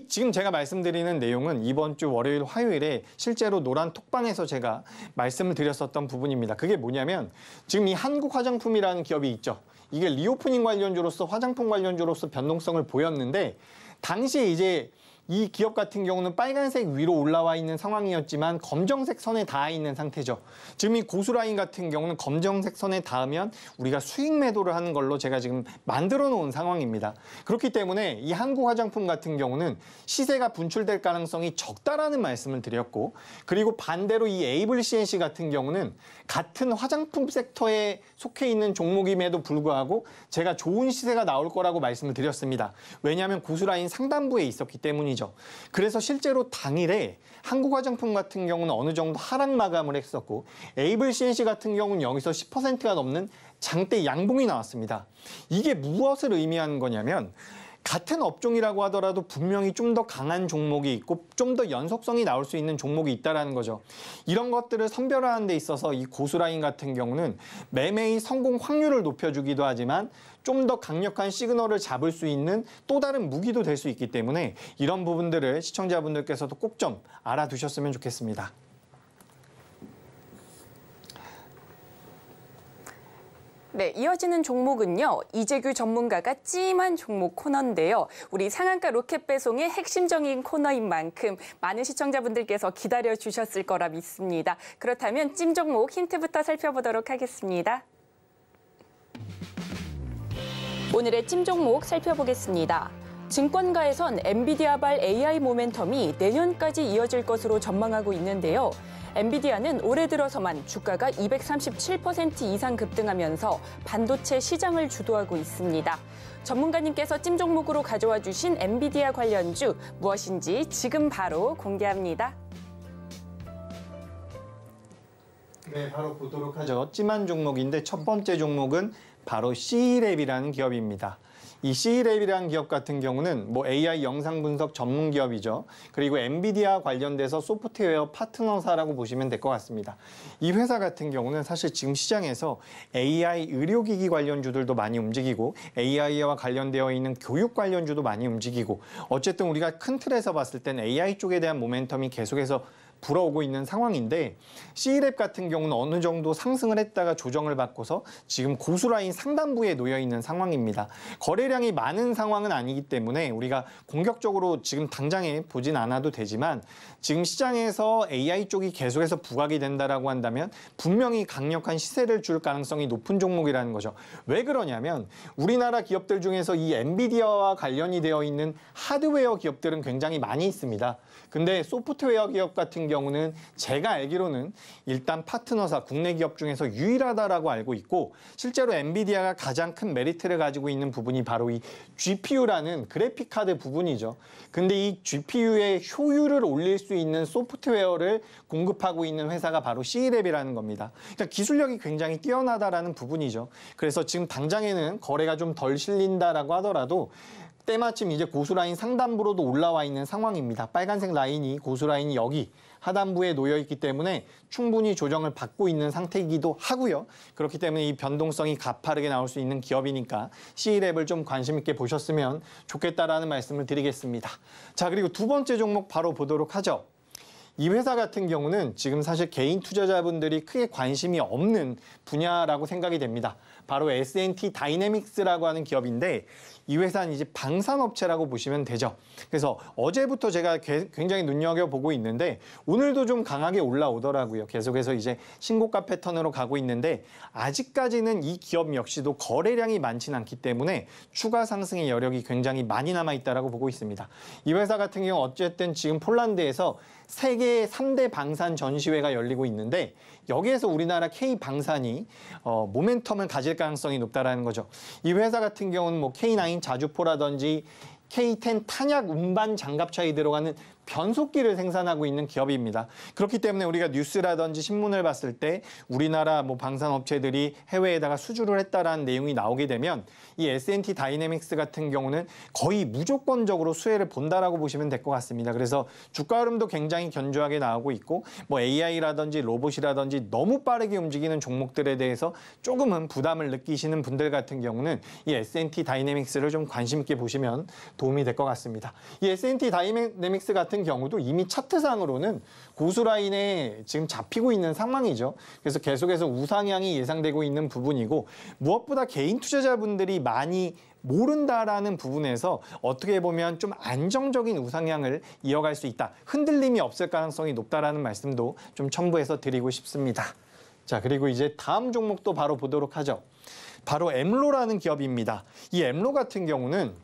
지금 제가 말씀드리는 내용은 이번 주 월요일, 화요일에 실제로 노란 톡방에서 제가 말씀을 드렸었던 부분입니다. 그게 뭐냐면 지금 이 한국화장품이라는 기업이 있죠. 이게 리오프닝 관련주로서 화장품 관련주로서 변동성을 보였는데 당시에 이제 이 기업 같은 경우는 빨간색 위로 올라와 있는 상황이었지만 검정색 선에 닿아 있는 상태죠. 지금 이 고수라인 같은 경우는 검정색 선에 닿으면 우리가 수익 매도를 하는 걸로 제가 지금 만들어 놓은 상황입니다. 그렇기 때문에 이 한국 화장품 같은 경우는 시세가 분출될 가능성이 적다라는 말씀을 드렸고 그리고 반대로 이 에이블 CNC 같은 경우는 같은 화장품 섹터에 속해 있는 종목임에도 불구하고 제가 좋은 시세가 나올 거라고 말씀을 드렸습니다. 왜냐하면 고수라인 상단부에 있었기 때문이죠. 그래서 실제로 당일에 한국화장품 같은 경우는 어느 정도 하락 마감을 했었고 에이블 CNC 같은 경우는 여기서 10%가 넘는 장대 양봉이 나왔습니다. 이게 무엇을 의미하는 거냐면 같은 업종이라고 하더라도 분명히 좀 더 강한 종목이 있고 좀 더 연속성이 나올 수 있는 종목이 있다는 거죠. 이런 것들을 선별하는 데 있어서 이 고수라인 같은 경우는 매매의 성공 확률을 높여주기도 하지만 좀 더 강력한 시그널을 잡을 수 있는 또 다른 무기도 될 수 있기 때문에 이런 부분들을 시청자분들께서도 꼭 좀 알아두셨으면 좋겠습니다. 네, 이어지는 종목은요. 이재규 전문가가 찜한 종목 코너인데요. 우리 상한가 로켓 배송의 핵심적인 코너인 만큼 많은 시청자분들께서 기다려주셨을 거라 믿습니다. 그렇다면 찜 종목 힌트부터 살펴보도록 하겠습니다. 오늘의 찜 종목 살펴보겠습니다. 증권가에선 엔비디아발 AI 모멘텀이 내년까지 이어질 것으로 전망하고 있는데요. 엔비디아는 올해 들어서만 주가가 237% 이상 급등하면서 반도체 시장을 주도하고 있습니다. 전문가님께서 찜 종목으로 가져와 주신 엔비디아 관련주 무엇인지 지금 바로 공개합니다. 네, 바로 보도록 하죠. 찜한 종목인데 첫 번째 종목은 바로 C랩이라는 기업입니다. 이 C랩이라는 기업 같은 경우는 뭐 AI 영상 분석 전문 기업이죠. 그리고 엔비디아 관련돼서 소프트웨어 파트너사라고 보시면 될 것 같습니다. 이 회사 같은 경우는 사실 지금 시장에서 AI 의료기기 관련주들도 많이 움직이고 AI와 관련되어 있는 교육 관련주도 많이 움직이고 어쨌든 우리가 큰 틀에서 봤을 땐 AI 쪽에 대한 모멘텀이 계속해서 불어오고 있는 상황인데 C랩 같은 경우는 어느 정도 상승을 했다가 조정을 받고서 지금 고수라인 상단부에 놓여 있는 상황입니다. 거래량이 많은 상황은 아니기 때문에 우리가 공격적으로 지금 당장에 보진 않아도 되지만 지금 시장에서 AI 쪽이 계속해서 부각이 된다라고 한다면 분명히 강력한 시세를 줄 가능성이 높은 종목이라는 거죠. 왜 그러냐면 우리나라 기업들 중에서 이 엔비디아와 관련이 되어 있는 하드웨어 기업들은 굉장히 많이 있습니다. 근데 소프트웨어 기업 같은 경우는 제가 알기로는 일단 파트너사 국내 기업 중에서 유일하다라고 알고 있고 실제로 엔비디아가 가장 큰 메리트를 가지고 있는 부분이 바로 이 GPU라는 그래픽 카드 부분이죠. 근데 이 GPU의 효율을 올릴 수 있는 소프트웨어를 공급하고 있는 회사가 바로 C랩이라는 겁니다. 그러니까 기술력이 굉장히 뛰어나다라는 부분이죠. 그래서 지금 당장에는 거래가 좀 덜 실린다라고 하더라도 때마침 이제 고수라인 상단부로도 올라와 있는 상황입니다. 빨간색 라인이 고수라인이 여기 하단부에 놓여 있기 때문에 충분히 조정을 받고 있는 상태이기도 하고요. 그렇기 때문에 이 변동성이 가파르게 나올 수 있는 기업이니까 C랩을 좀 관심 있게 보셨으면 좋겠다라는 말씀을 드리겠습니다. 자, 그리고 두 번째 종목 바로 보도록 하죠. 이 회사 같은 경우는 지금 사실 개인 투자자분들이 크게 관심이 없는 분야라고 생각이 됩니다. 바로 S&T 다이내믹스라고 하는 기업인데 이 회사는 이제 방산업체라고 보시면 되죠. 그래서 어제부터 제가 굉장히 눈여겨보고 있는데 오늘도 좀 강하게 올라오더라고요. 계속해서 이제 신고가 패턴으로 가고 있는데 아직까지는 이 기업 역시도 거래량이 많지는 않기 때문에 추가 상승의 여력이 굉장히 많이 남아있다고 보고 있습니다. 이 회사 같은 경우 어쨌든 지금 폴란드에서 세계 3대 방산 전시회가 열리고 있는데 여기에서 우리나라 K방산이 모멘텀을 가질 가능성이 높다라는 거죠. 이 회사 같은 경우는 뭐 K9 자주포라든지 K10 탄약 운반 장갑차에 들어가는 변속기를 생산하고 있는 기업입니다. 그렇기 때문에 우리가 뉴스라든지 신문을 봤을 때 우리나라 뭐 방산업체들이 해외에다가 수주를 했다라는 내용이 나오게 되면 이 S&T 다이내믹스 같은 경우는 거의 무조건적으로 수혜를 본다라고 보시면 될 것 같습니다. 그래서 주가 흐름도 굉장히 견조하게 나오고 있고 뭐 AI라든지 로봇이라든지 너무 빠르게 움직이는 종목들에 대해서 조금은 부담을 느끼시는 분들 같은 경우는 이 S&T 다이내믹스를 좀 관심 있게 보시면 도움이 될 것 같습니다. 이 S&T 다이내믹스 같은 경우도 이미 차트상으로는 고수라인에 지금 잡히고 있는 상황이죠. 그래서 계속해서 우상향이 예상되고 있는 부분이고 무엇보다 개인 투자자분들이 많이 모른다라는 부분에서 어떻게 보면 좀 안정적인 우상향을 이어갈 수 있다. 흔들림이 없을 가능성이 높다라는 말씀도 좀 첨부해서 드리고 싶습니다. 자, 그리고 이제 다음 종목도 바로 보도록 하죠. 바로 엠로라는 기업입니다. 이 엠로 같은 경우는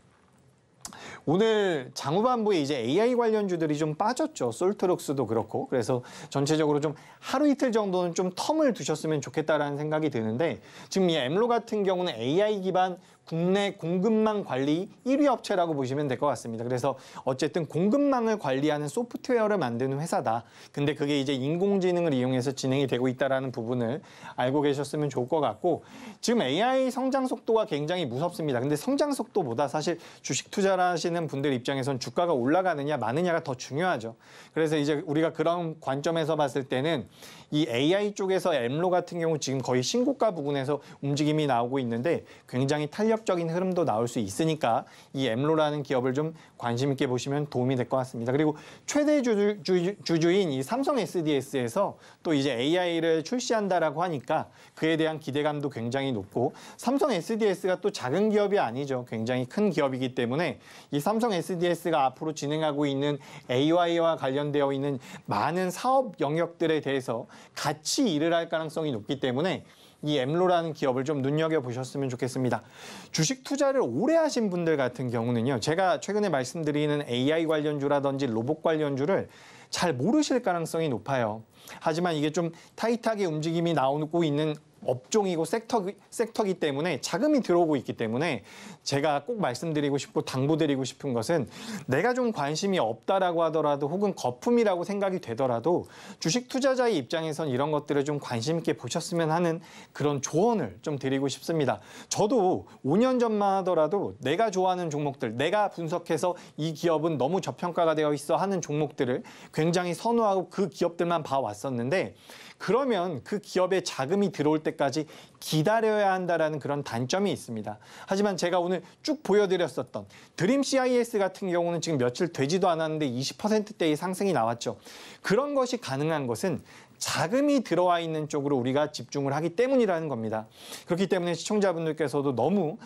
오늘 장후반부에 이제 AI 관련주들이 좀 빠졌죠. 솔트록스도 그렇고. 그래서 전체적으로 좀 하루 이틀 정도는 좀 텀을 두셨으면 좋겠다라는 생각이 드는데 지금 이 엠로 같은 경우는 AI 기반 국내 공급망 관리 1위 업체라고 보시면 될 것 같습니다. 그래서 어쨌든 공급망을 관리하는 소프트웨어를 만드는 회사다. 근데 그게 이제 인공지능을 이용해서 진행이 되고 있다는 부분을 알고 계셨으면 좋을 것 같고 지금 AI 성장 속도가 굉장히 무섭습니다. 근데 성장 속도보다 사실 주식 투자를 하시는 분들 입장에선 주가가 올라가느냐 마느냐가 더 중요하죠. 그래서 이제 우리가 그런 관점에서 봤을 때는 이 AI 쪽에서 엠로 같은 경우 지금 거의 신고가 부근에서 움직임이 나오고 있는데 굉장히 탄력적인 흐름도 나올 수 있으니까 이 엠로라는 기업을 좀 관심 있게 보시면 도움이 될 것 같습니다. 그리고 최대 주주인 이 삼성 SDS에서 또 이제 AI를 출시한다라고 하니까 그에 대한 기대감도 굉장히 높고 삼성 SDS가 또 작은 기업이 아니죠. 굉장히 큰 기업이기 때문에 이 삼성 SDS가 앞으로 진행하고 있는 AI와 관련되어 있는 많은 사업 영역들에 대해서 같이 일을 할 가능성이 높기 때문에 이 엠로라는 기업을 좀 눈여겨보셨으면 좋겠습니다. 주식 투자를 오래 하신 분들 같은 경우는요. 제가 최근에 말씀드리는 AI 관련주라든지 로봇 관련주를 잘 모르실 가능성이 높아요. 하지만 이게 좀 타이트하게 움직임이 나오고 있는 업종이고 섹터이기 때문에 자금이 들어오고 있기 때문에 제가 꼭 말씀드리고 싶고 당부드리고 싶은 것은 내가 좀 관심이 없다라고 하더라도 혹은 거품이라고 생각이 되더라도 주식 투자자의 입장에선 이런 것들을 좀 관심 있게 보셨으면 하는 그런 조언을 좀 드리고 싶습니다. 저도 5년 전만 하더라도 내가 좋아하는 종목들, 내가 분석해서 이 기업은 너무 저평가가 되어 있어 하는 종목들을 굉장히 선호하고 그 기업들만 봐왔었는데 그러면 그 기업에 자금이 들어올 때까지 기다려야 한다는 그런 단점이 있습니다. 하지만 제가 오늘 쭉 보여드렸었던 드림 CIS 같은 경우는 지금 며칠 되지도 않았는데 20%대의 상승이 나왔죠. 그런 것이 가능한 것은 자금이 들어와 있는 쪽으로 우리가 집중을 하기 때문이라는 겁니다. 그렇기 때문에 시청자분들께서도 너무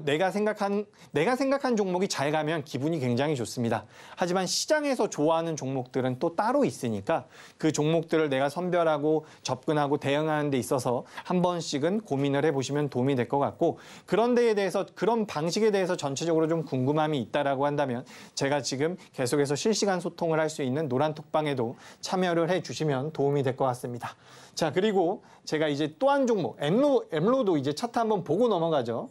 내가 생각한 종목이 잘 가면 기분이 굉장히 좋습니다. 하지만 시장에서 좋아하는 종목들은 또 따로 있으니까 그 종목들을 내가 선별하고 접근하고 대응하는 데 있어서 한 번씩은 고민을 해보시면 도움이 될 것 같고 그런 데에 대해서 그런 방식에 대해서 전체적으로 좀 궁금함이 있다라고 한다면 제가 지금 계속해서 실시간 소통을 할 수 있는 노란톡방에도 참여를 해주시면 도움이 될 것 같습니다. 자, 그리고 제가 이제 또 한 종목 엠로도 이제 차트 한번 보고 넘어가죠.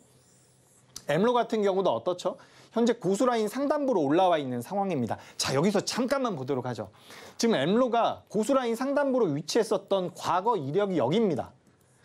엠로 같은 경우도 어떻죠? 현재 고수라인 상단부로 올라와 있는 상황입니다. 자, 여기서 잠깐만 보도록 하죠. 지금 엠로가 고수라인 상단부로 위치했었던 과거 이력이 여기입니다.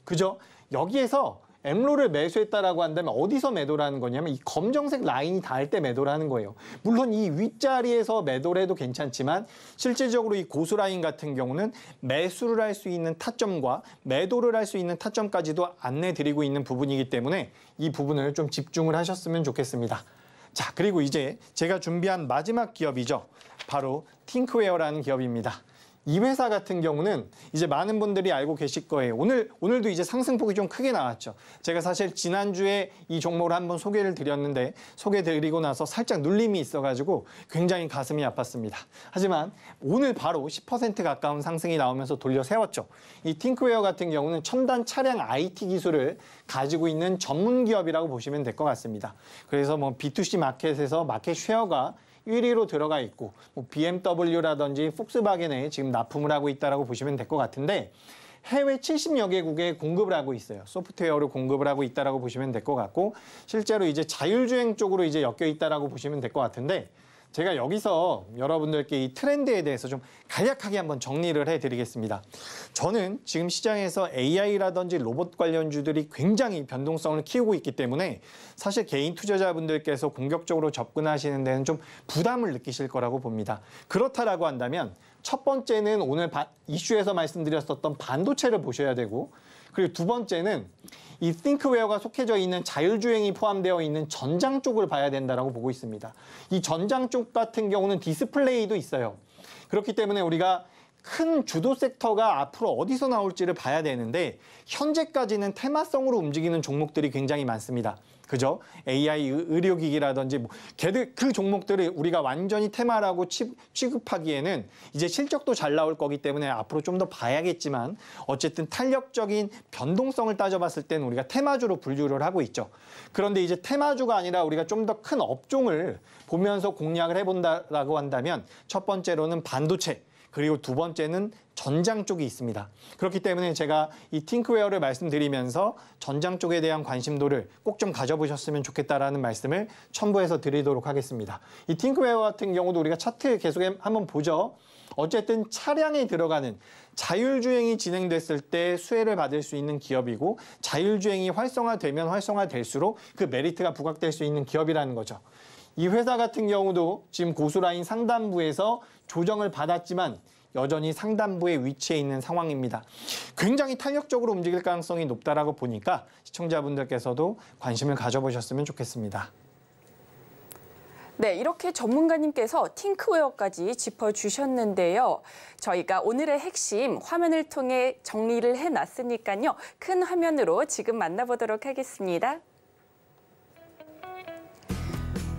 그죠? 여기에서 엠로를 매수했다라고 한다면 어디서 매도라는 거냐면 이 검정색 라인이 닿을 때 매도라는 거예요. 물론 이 윗자리에서 매도를 해도 괜찮지만 실질적으로 이 고수 라인 같은 경우는 매수를 할 수 있는 타점과 매도를 할 수 있는 타점까지도 안내드리고 있는 부분이기 때문에 이 부분을 좀 집중을 하셨으면 좋겠습니다. 자, 그리고 이제 제가 준비한 마지막 기업이죠. 바로 팅크웨어라는 기업입니다. 이 회사 같은 경우는 이제 많은 분들이 알고 계실 거예요. 오늘도 이제 상승폭이 좀 크게 나왔죠. 제가 사실 지난주에 이 종목을 한번 소개를 드렸는데 소개드리고 나서 살짝 눌림이 있어가지고 굉장히 가슴이 아팠습니다. 하지만 오늘 바로 10% 가까운 상승이 나오면서 돌려 세웠죠. 이 팅크웨어 같은 경우는 첨단 차량 IT 기술을 가지고 있는 전문 기업이라고 보시면 될 것 같습니다. 그래서 뭐 B2C 마켓에서 마켓 쉐어가 1위로 들어가 있고 뭐 BMW라든지 폭스바겐에 지금 납품을 하고 있다라고 보시면 될 것 같은데 해외 70여 개국에 공급을 하고 있어요. 소프트웨어를 공급을 하고 있다라고 보시면 될 것 같고 실제로 이제 자율주행 쪽으로 이제 엮여 있다라고 보시면 될 것 같은데 제가 여기서 여러분들께 이 트렌드에 대해서 좀 간략하게 한번 정리를 해드리겠습니다. 저는 지금 시장에서 AI라든지 로봇 관련주들이 굉장히 변동성을 키우고 있기 때문에 사실 개인 투자자분들께서 공격적으로 접근하시는 데는 좀 부담을 느끼실 거라고 봅니다. 그렇다라고 한다면 첫 번째는 오늘 이슈에서 말씀드렸었던 반도체를 보셔야 되고 그리고 두 번째는 이 팅크웨어가 속해져 있는 자율주행이 포함되어 있는 전장 쪽을 봐야 된다고 보고 있습니다. 이 전장 쪽 같은 경우는 디스플레이도 있어요. 그렇기 때문에 우리가 큰 주도 섹터가 앞으로 어디서 나올지를 봐야 되는데 현재까지는 테마성으로 움직이는 종목들이 굉장히 많습니다. 그죠? AI 의료기기라든지 뭐 그 종목들을 우리가 완전히 테마라고 취급하기에는 이제 실적도 잘 나올 거기 때문에 앞으로 좀 더 봐야겠지만 어쨌든 탄력적인 변동성을 따져봤을 때는 우리가 테마주로 분류를 하고 있죠. 그런데 이제 테마주가 아니라 우리가 좀 더 큰 업종을 보면서 공략을 해본다라고 한다면 첫 번째로는 반도체 그리고 두 번째는 전장 쪽이 있습니다. 그렇기 때문에 제가 이 팅크웨어를 말씀드리면서 전장 쪽에 대한 관심도를 꼭 좀 가져보셨으면 좋겠다라는 말씀을 첨부해서 드리도록 하겠습니다. 이 팅크웨어 같은 경우도 우리가 차트 계속 한번 보죠. 어쨌든 차량에 들어가는 자율주행이 진행됐을 때 수혜를 받을 수 있는 기업이고 자율주행이 활성화되면 활성화될수록 그 메리트가 부각될 수 있는 기업이라는 거죠. 이 회사 같은 경우도 지금 고수라인 상단부에서 조정을 받았지만 여전히 상단부에 위치해 있는 상황입니다. 굉장히 탄력적으로 움직일 가능성이 높다라고 보니까 시청자분들께서도 관심을 가져보셨으면 좋겠습니다. 네, 이렇게 전문가님께서 팅크웨어까지 짚어주셨는데요. 저희가 오늘의 핵심 화면을 통해 정리를 해놨으니까요. 큰 화면으로 지금 만나보도록 하겠습니다.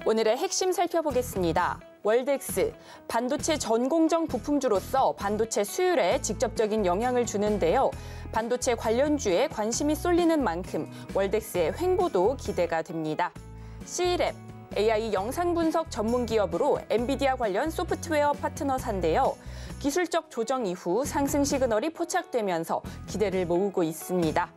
오늘의 핵심 살펴보겠습니다. 월덱스, 반도체 전공정 부품주로서 반도체 수율에 직접적인 영향을 주는데요. 반도체 관련주에 관심이 쏠리는 만큼 월덱스의 횡보도 기대가 됩니다. C랩, AI 영상 분석 전문 기업으로 엔비디아 관련 소프트웨어 파트너사인데요. 기술적 조정 이후 상승 시그널이 포착되면서 기대를 모으고 있습니다.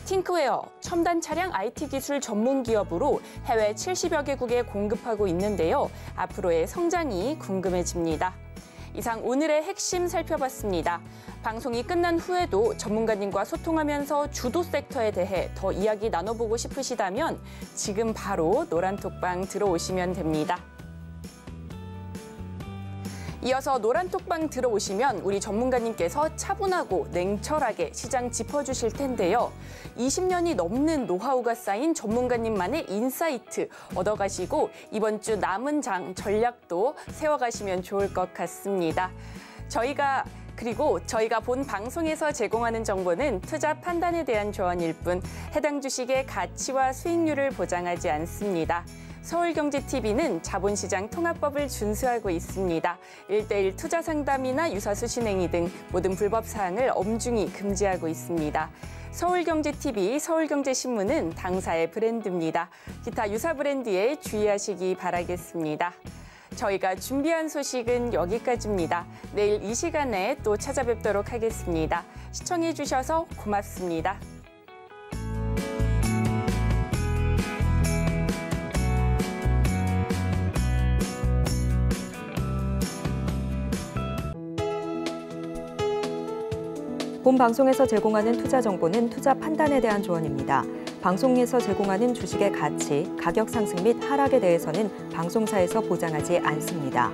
팅크웨어, 첨단 차량 IT 기술 전문 기업으로 해외 70여 개국에 공급하고 있는데요. 앞으로의 성장이 궁금해집니다. 이상 오늘의 핵심 살펴봤습니다. 방송이 끝난 후에도 전문가님과 소통하면서 주도 섹터에 대해 더 이야기 나눠보고 싶으시다면 지금 바로 노란톡방 들어오시면 됩니다. 이어서 노란톡방 들어오시면 우리 전문가님께서 차분하고 냉철하게 시장 짚어주실 텐데요. 20년이 넘는 노하우가 쌓인 전문가님만의 인사이트 얻어가시고 이번 주 남은 장 전략도 세워가시면 좋을 것 같습니다. 그리고 저희가 본 방송에서 제공하는 정보는 투자 판단에 대한 조언일 뿐 해당 주식의 가치와 수익률을 보장하지 않습니다. 서울경제TV는 자본시장 통합법을 준수하고 있습니다. 1:1 투자 상담이나 유사수 신행위 등 모든 불법 사항을 엄중히 금지하고 있습니다. 서울경제TV, 서울경제신문은 당사의 브랜드입니다. 기타 유사 브랜드에 주의하시기 바라겠습니다. 저희가 준비한 소식은 여기까지입니다. 내일 이 시간에 또 찾아뵙도록 하겠습니다. 시청해주셔서 고맙습니다. 본 방송에서 제공하는 투자 정보는 투자 판단에 대한 조언입니다. 방송에서 제공하는 주식의 가치, 가격 상승 및 하락에 대해서는 방송사에서 보장하지 않습니다.